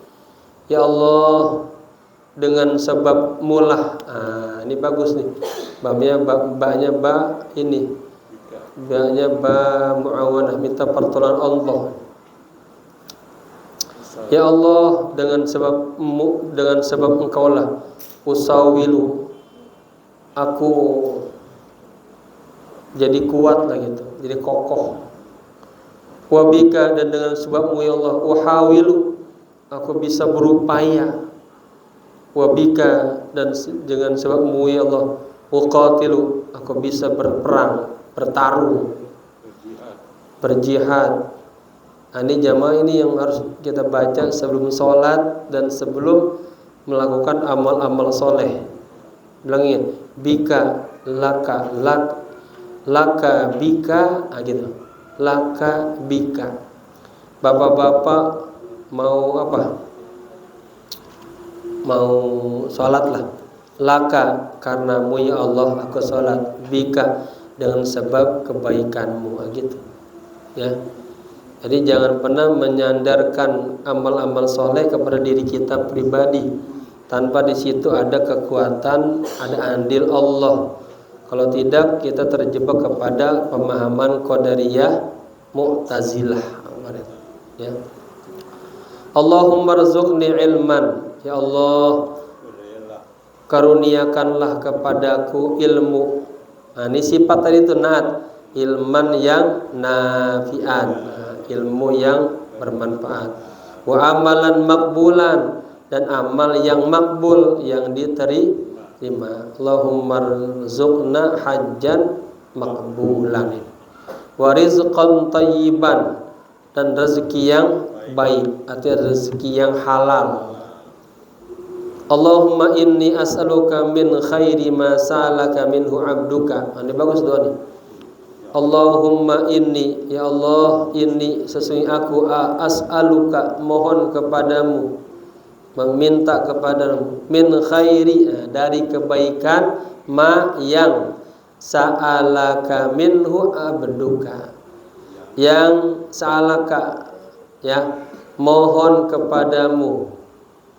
S1: Ya Allah, dengan sebab mulah. Ini bagus nih. Ba-nya ba ini. Ba-nya ba muawanah, minta pertolongan Allah. Ya Allah, dengan sebab Engkaulah usawilu, aku jadi kuat lah gitu, jadi kokoh. Wabika, dan dengan sebabmu ya Allah uhawilu, aku bisa berupaya. Wabika, dan dengan sebabmu ya Allah uqatilu, aku bisa berperang, bertarung, berjihad. Ini jamaah ini yang harus kita baca sebelum sholat dan sebelum melakukan amal-amal soleh. Bilangin bika, laka, laka bika, gitu. Laka bika. Bapak-bapak mau apa? Mau sholat lah. Laka, karenamu ya Allah aku sholat. Bika, dengan sebab kebaikanmu, gitu. Ya. Jadi jangan pernah menyandarkan amal-amal soleh kepada diri kita pribadi tanpa di situ ada kekuatan, ada andil Allah. Kalau tidak, kita terjebak kepada pemahaman Qadariyah, Mu'tazilah. Ya. Allahumma rzuqni ilman, ya Allah, karuniakanlah kepadaku ilmu. Ini sifat tadi itu naat, ilman yang nafi'an, ilmu yang bermanfaat. Wa amalan makbulan, dan amal yang makbul, yang diterima. Allahumma rzuqna hajjan makbulan wa rizqan thayyiban, dan rezeki yang baik, artinya rezeki yang halal. Allahumma inni as'aluka min khairi ma sa'alaka minhu 'abduka. Ini bagus doa nih. Allahumma inni, ya Allah, inni sesungguhnya aku as'aluka, mohon kepadamu, meminta kepadamu, min khairi, dari kebaikan, ma yang sa'alaka minhu abduka, yang sa'alaka, ya, mohon kepadamu,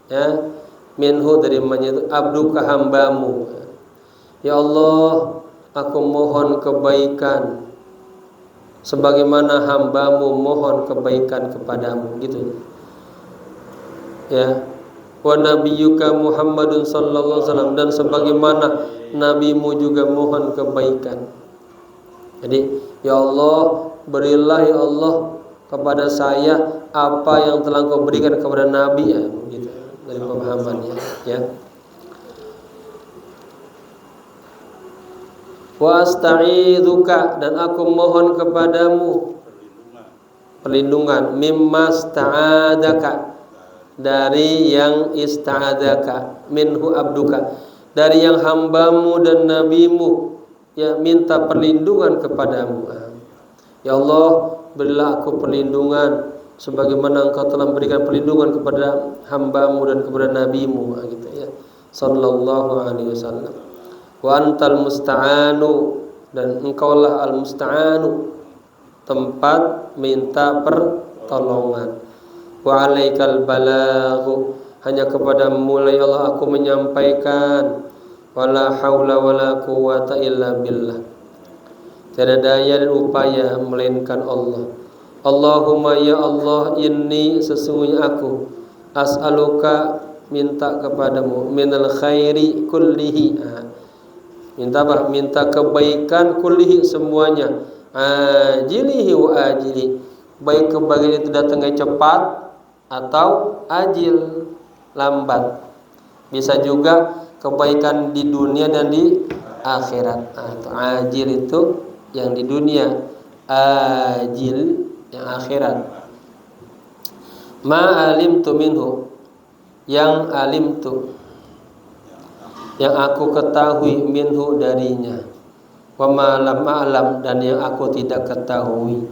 S1: ya, minhu dari menyentuh abduka, hambamu. Ya Allah, aku mohon kebaikan sebagaimana hambamu mohon kebaikan kepadamu, gitu ya. Wa nabiyyuka Muhammadun sallallahu alaihi wasallam, dan sebagaimana nabimu juga mohon kebaikan. Jadi ya Allah, berilah ya Allah kepada saya apa yang telah Engkau berikan kepada nabi, ya, gitu dari pemahamannya, ya. Wa asta'idzuka, dan aku mohon kepadamu perlindungan, mimma sta'adaka, dari yang ista'adaka, minhu abduka, dari yang hambamu dan nabimu, ya, minta perlindungan kepadamu. Ya Allah, berilah aku perlindungan sebagaimana Engkau telah memberikan perlindungan kepada hambamu dan kepada nabimu, gitu ya, sallallahu alaihi wasallam. Wa antal musta'anu, dan engkaulah al musta'anu, tempat minta pertolongan. Wa alaikal balaghu, hanya kepadamu ya Allah aku menyampaikan. Wala haula wala quwata illa billah, tiada daya dan upaya melainkan Allah. Allahumma ya Allah, inni sesungguhnya aku as'aluka, minta kepadamu, minal khairi kullihi, minta apa? Minta kebaikan, kullihi semuanya, ajilihi wa ajili, baik kebaikan itu datangnya cepat atau ajil, lambat. Bisa juga kebaikan di dunia dan di akhirat. Ajil itu yang di dunia, ajil yang akhirat. Ma alimtu minhu, yang alimtu, yang aku ketahui, minhu darinya, wa ma lam a'lam, dan yang aku tidak ketahui.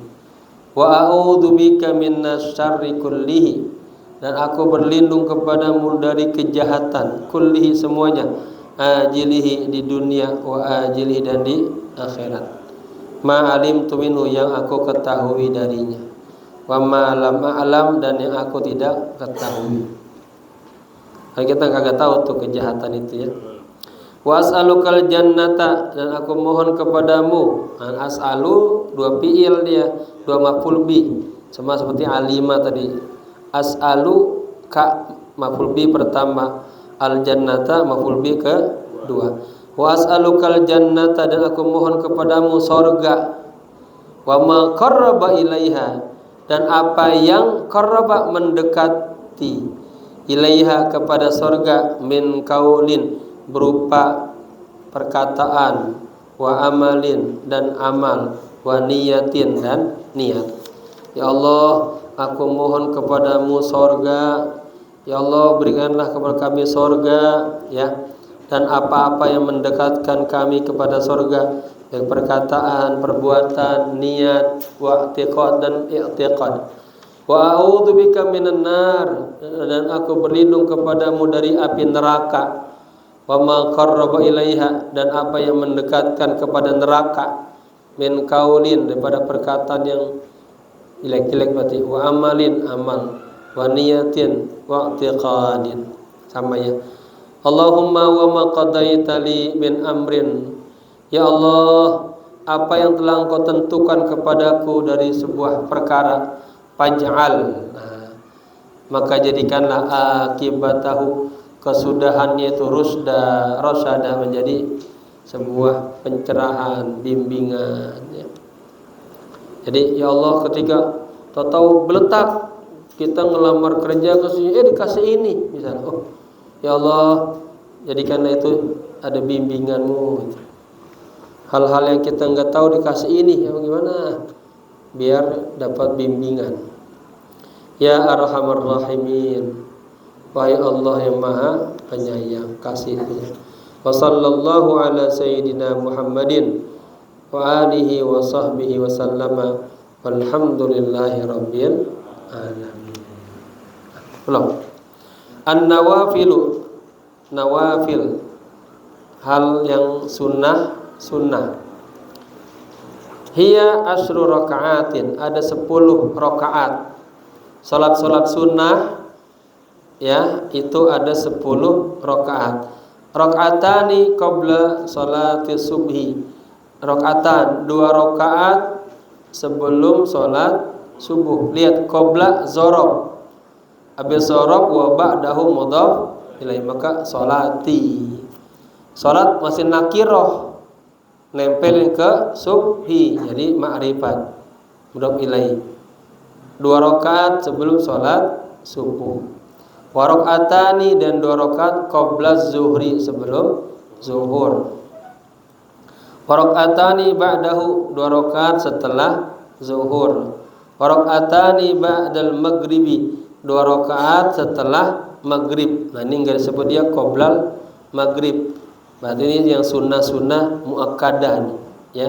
S1: Wa a'udzu bika minasy syarri kullihi, dan aku berlindung kepadamu dari kejahatan, kullihi semuanya, ajilihi di dunia, wa ajilihi dan di akhirat. Ma alimtu minhu, yang aku ketahui darinya, wa ma lam a'lam, dan yang aku tidak ketahui. Kalau kita kagak tahu tuh kejahatan itu, ya. Wa as'alukal jannata, dan aku mohon kepadamu. As'alu dua fi'il dia, dua maf'ul bi, sama seperti alima tadi. As'alu ka maf'ul bi pertama, al jannata maf'ul bi kedua. Wa as'alukal jannata, dan aku mohon kepadamu sorga. Wa ma qarraba ilaiha, dan apa yang qarraba mendekati, ilaiha kepada sorga, min kaulin berupa perkataan, wa amalin dan amal, wa niyatin dan niat. Ya Allah, aku mohon kepadamu sorga. Ya Allah, berikanlah kepada kami sorga, ya, dan apa-apa yang mendekatkan kami kepada sorga, yang perkataan, perbuatan, niat, wa i'tiqad dan i'tiqad. Wa a'udzubika minan nar, dan aku berlindung kepadamu dari api neraka. Wa ma qarraba ilaiha, dan apa yang mendekatkan kepada neraka, min kaulin, daripada perkataan yang jelek-jelek berarti, wa amalin amal, wa niyatin wa i'tiqadin, sama ya. Allahumma wa ma qadaita li min amrin, ya Allah, apa yang telah Engkau tentukan kepadaku dari sebuah perkara, faj'al, maka jadikanlah akibatahu, kesudahannya itu rasyada, menjadi sebuah pencerahan, bimbingan, ya. Jadi ya Allah, ketika tahu beletak kita ngelamar kerja ke sini, dikasih ini misalnya. Oh, ya Allah, jadikanlah itu ada bimbinganmu. Hal-hal yang kita nggak tahu dikasih ini, ya bagaimana? Biar dapat bimbingan. Ya Arhamar Rahimin, wahai Allah yang Maha Penyayang, kasihnya. Wa sallallahu ala sayyidina Muhammadin wa alihi wa sahbihi wa sallama walhamdulillahi rabbil alamin. Belum. An-nawafilu, nawafil, hal yang sunnah. Hiya asyru raka'atin, ada 10 rakaat. Salat sunnah ya, itu ada 10 rakaat. Rakaatani qabla salati subhi. Rakaatan, 2 rakaat sebelum salat subuh. Lihat qabla zorob, habis zorob wa ba'dahu mudhaf ilaih, maka salati. Salat masih nakiroh, nempelin ke subhi, jadi ma'rifat mudhaf ilaih. 2 rakaat sebelum salat subuh. Wa rakaatani, dan 2 rakaat qabla zuhri, sebelum zuhur. Wa rakaatani ba'dahu, 2 rakaat setelah zuhur. Wa rakaatani ba'dal maghribi, 2 rakaat setelah maghrib. Nah ini enggak disebut dia qoblal maghrib. Berarti ini yang sunnah muakkadah nih, ya.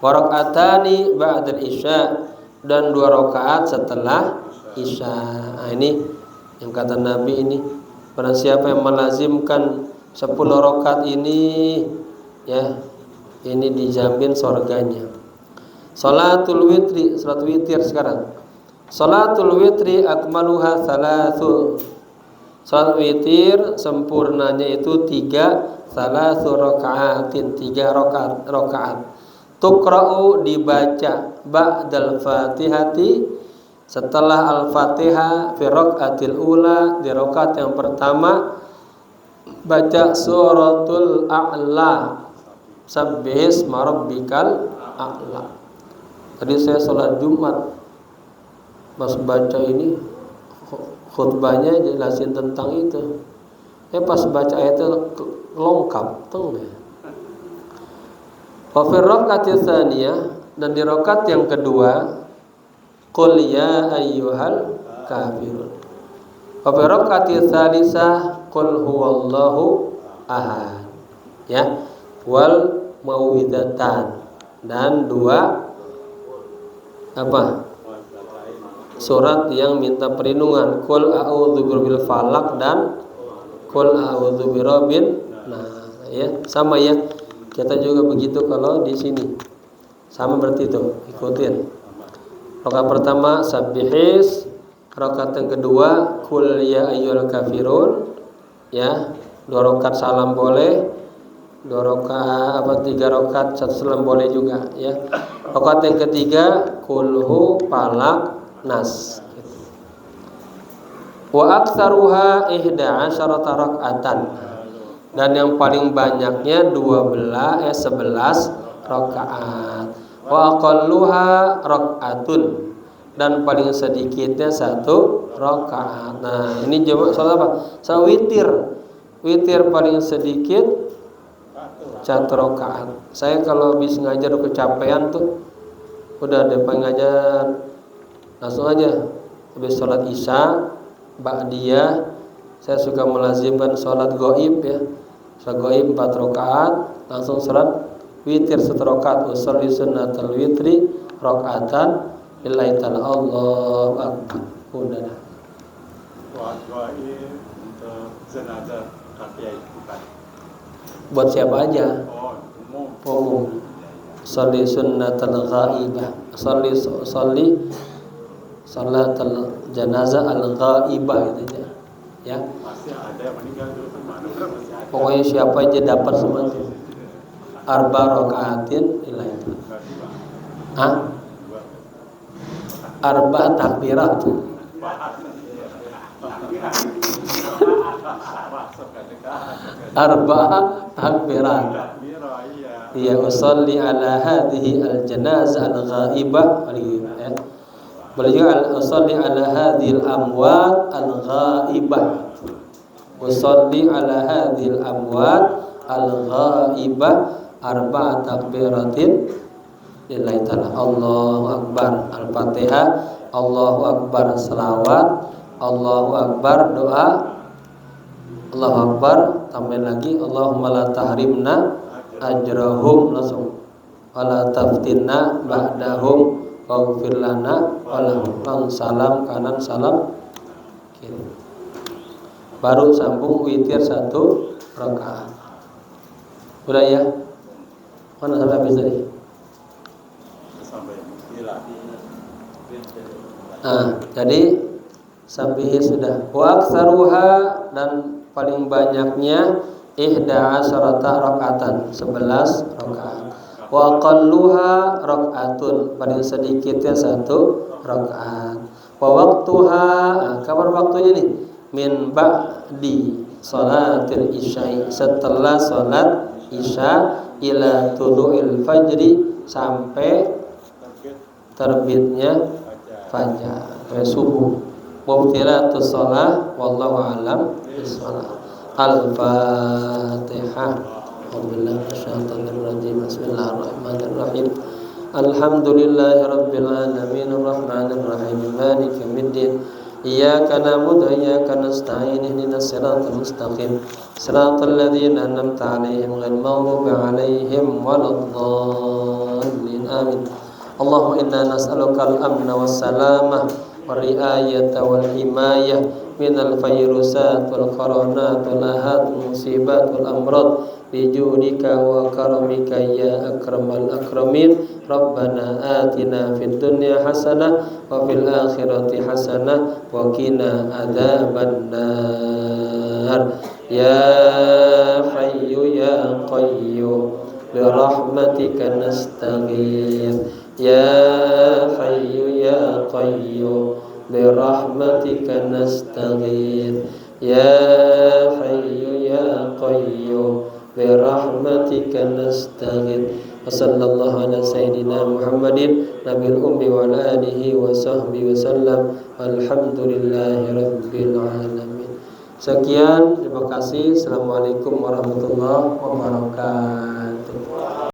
S1: Wa rakaatani ba'dal isya, dan 2 rakaat setelah isya. Nah ini yang kata Nabi ini, pada siapa yang melazimkan 10 rakaat ini, ya, ini dijamin surganya. Salatul witri, salat witir sekarang. Salatul witri akmaluha thalathu. Salat witir sempurnanya itu 3 rakaatin, 3 rakaat. Tuqra'u, dibaca ba'dal fatihati, setelah al-fatihah, fi rakaatil ula, di rakaat yang pertama baca suratul a'la, sabbihisma rabbikal a'la. Tadi saya sholat Jumat, pas baca ini khutbahnya jelasin tentang itu. Pas baca ayatnya lengkap tuh. Wa fi rakaatil tsaniyah, dan di rakaat yang kedua qul ya ayyuhal kafirun. Wa fi rakaatil tsalisah qul huwallahu ahad. Ya, wal mau'izatan, dan 2 surat yang minta perlindungan, qul a'udzu birabbil falaq dan qul a'udzu birabbin nas. Ya, sama ya. Kita juga begitu kalau di sini. Sama berarti itu, ikutin. Rakaat pertama sabbihis, rakaat yang kedua qul ya ayyuhal kafirun. Ya, 2 rakaat salam boleh, 2 rakaat 3 rakaat 1 salam boleh juga, ya. Rakaat yang ketiga qul hu falaq nas. Wa aktsaruha 11 rakaatan, dan yang paling banyaknya 11 rakaat. Wa aqalluha rakaatun, dan paling sedikitnya 1 rakaat. Nah, ini jawab soal apa? Soal witir. Witir paling sedikit 1 rakaat. Saya kalau habis ngajar kecapean tuh, udah depan ngajar langsung aja habis sholat isya ba'diyah, saya suka melazimkan sholat gaib, ya. Sholat gaib 4 rakaat, langsung sholat witir 1 rakaat. Usolli sunnatal witri rakaatan lillahi ta'ala, Allahu akbar. Udah dah.
S2: Gaib untuk jenazah tapi bukan.
S1: Buat siapa aja?
S2: Umum.
S1: Sholli sunnatal ghaibah, sholli salatul janazah al-ghaibah gitu aja. Ya.
S2: Masih ada yang meninggal dulu kemana? Masih ada.
S1: Pokoknya siapa aja dapat semua itu. Arba rakaatin ilahi. Hah? Arba takbirat. Arba takbirat. Ya, usolli ala hadhihi al-janazah al-ghaibah, ya. Boleh juga usolli ala hadhil amwat al-ghaibah. Usolli ala hadhil amwat al-ghaibah arba'a takbiratin lillahi ta'ala. Allahu akbar al-Fatihah, Allahu akbar salawat, Allahu akbar doa, Allahu akbar tambah lagi Allahumma la tahrimna ajrahum langsung wala taftinna ba'dahum waghfir lana walahum. Salam kanan salam kiri. Baru sambung witir 1 rakaat. Udah ya? Mana sampai habis tadi?
S2: Sampai gila.
S1: Jadi sampai sudah. Wa aktsaruha dan paling banyaknya 11 rakaatan, 11 rakaat. Wa aqalluha rakaatun, paling sedikitnya 1 rakaat. Wa waqtuha, kapan waktunya nih? Min ba'di salatil isya, setelah salat isya ila tulu'il fajri, sampai terbitnya fajar, subuh. Mubtilatus shalah wallahu alam bisshallah. Al-Fatihah. Alhamdulillah masyaitanir rajim. Bismillahirrahmanirrahim. Alhamdulillahirabbil alamin arrahmanir rahim maliki yaumiddin. Iyyaka na'budu wa iyyaka nasta'in ihdinas siratal mustaqim siratal ladzina an'amta 'alaihim ghairil maghdubi 'alaihim waladdallin. Amin. Allahumma inna nas'aluka al-amna was-salamah war-ri'ayata wal-himayah minal fayrusat wal qaranat wal ahad musibat wal amrad bijudika wa karamika ya akramal akramin. Rabbana atina fid dunya hasanah wa fil akhirati hasanah wa qina adzabannar. Ya hayyu ya qayyum bi rahmatika nastaghith. Ya hayyu ya qayyum bi rahmatika nastaghith. Ya hayyu ya qayyum bi rahmatika nastaghith. Wa sallallahu ala sayyidina Muhammadin nabil ummi wa ala alihi wa sahbihi wa sallam. Alhamdulillahi rabbil alamin. Sekian, terima kasih. Assalamualaikum warahmatullahi wabarakatuh.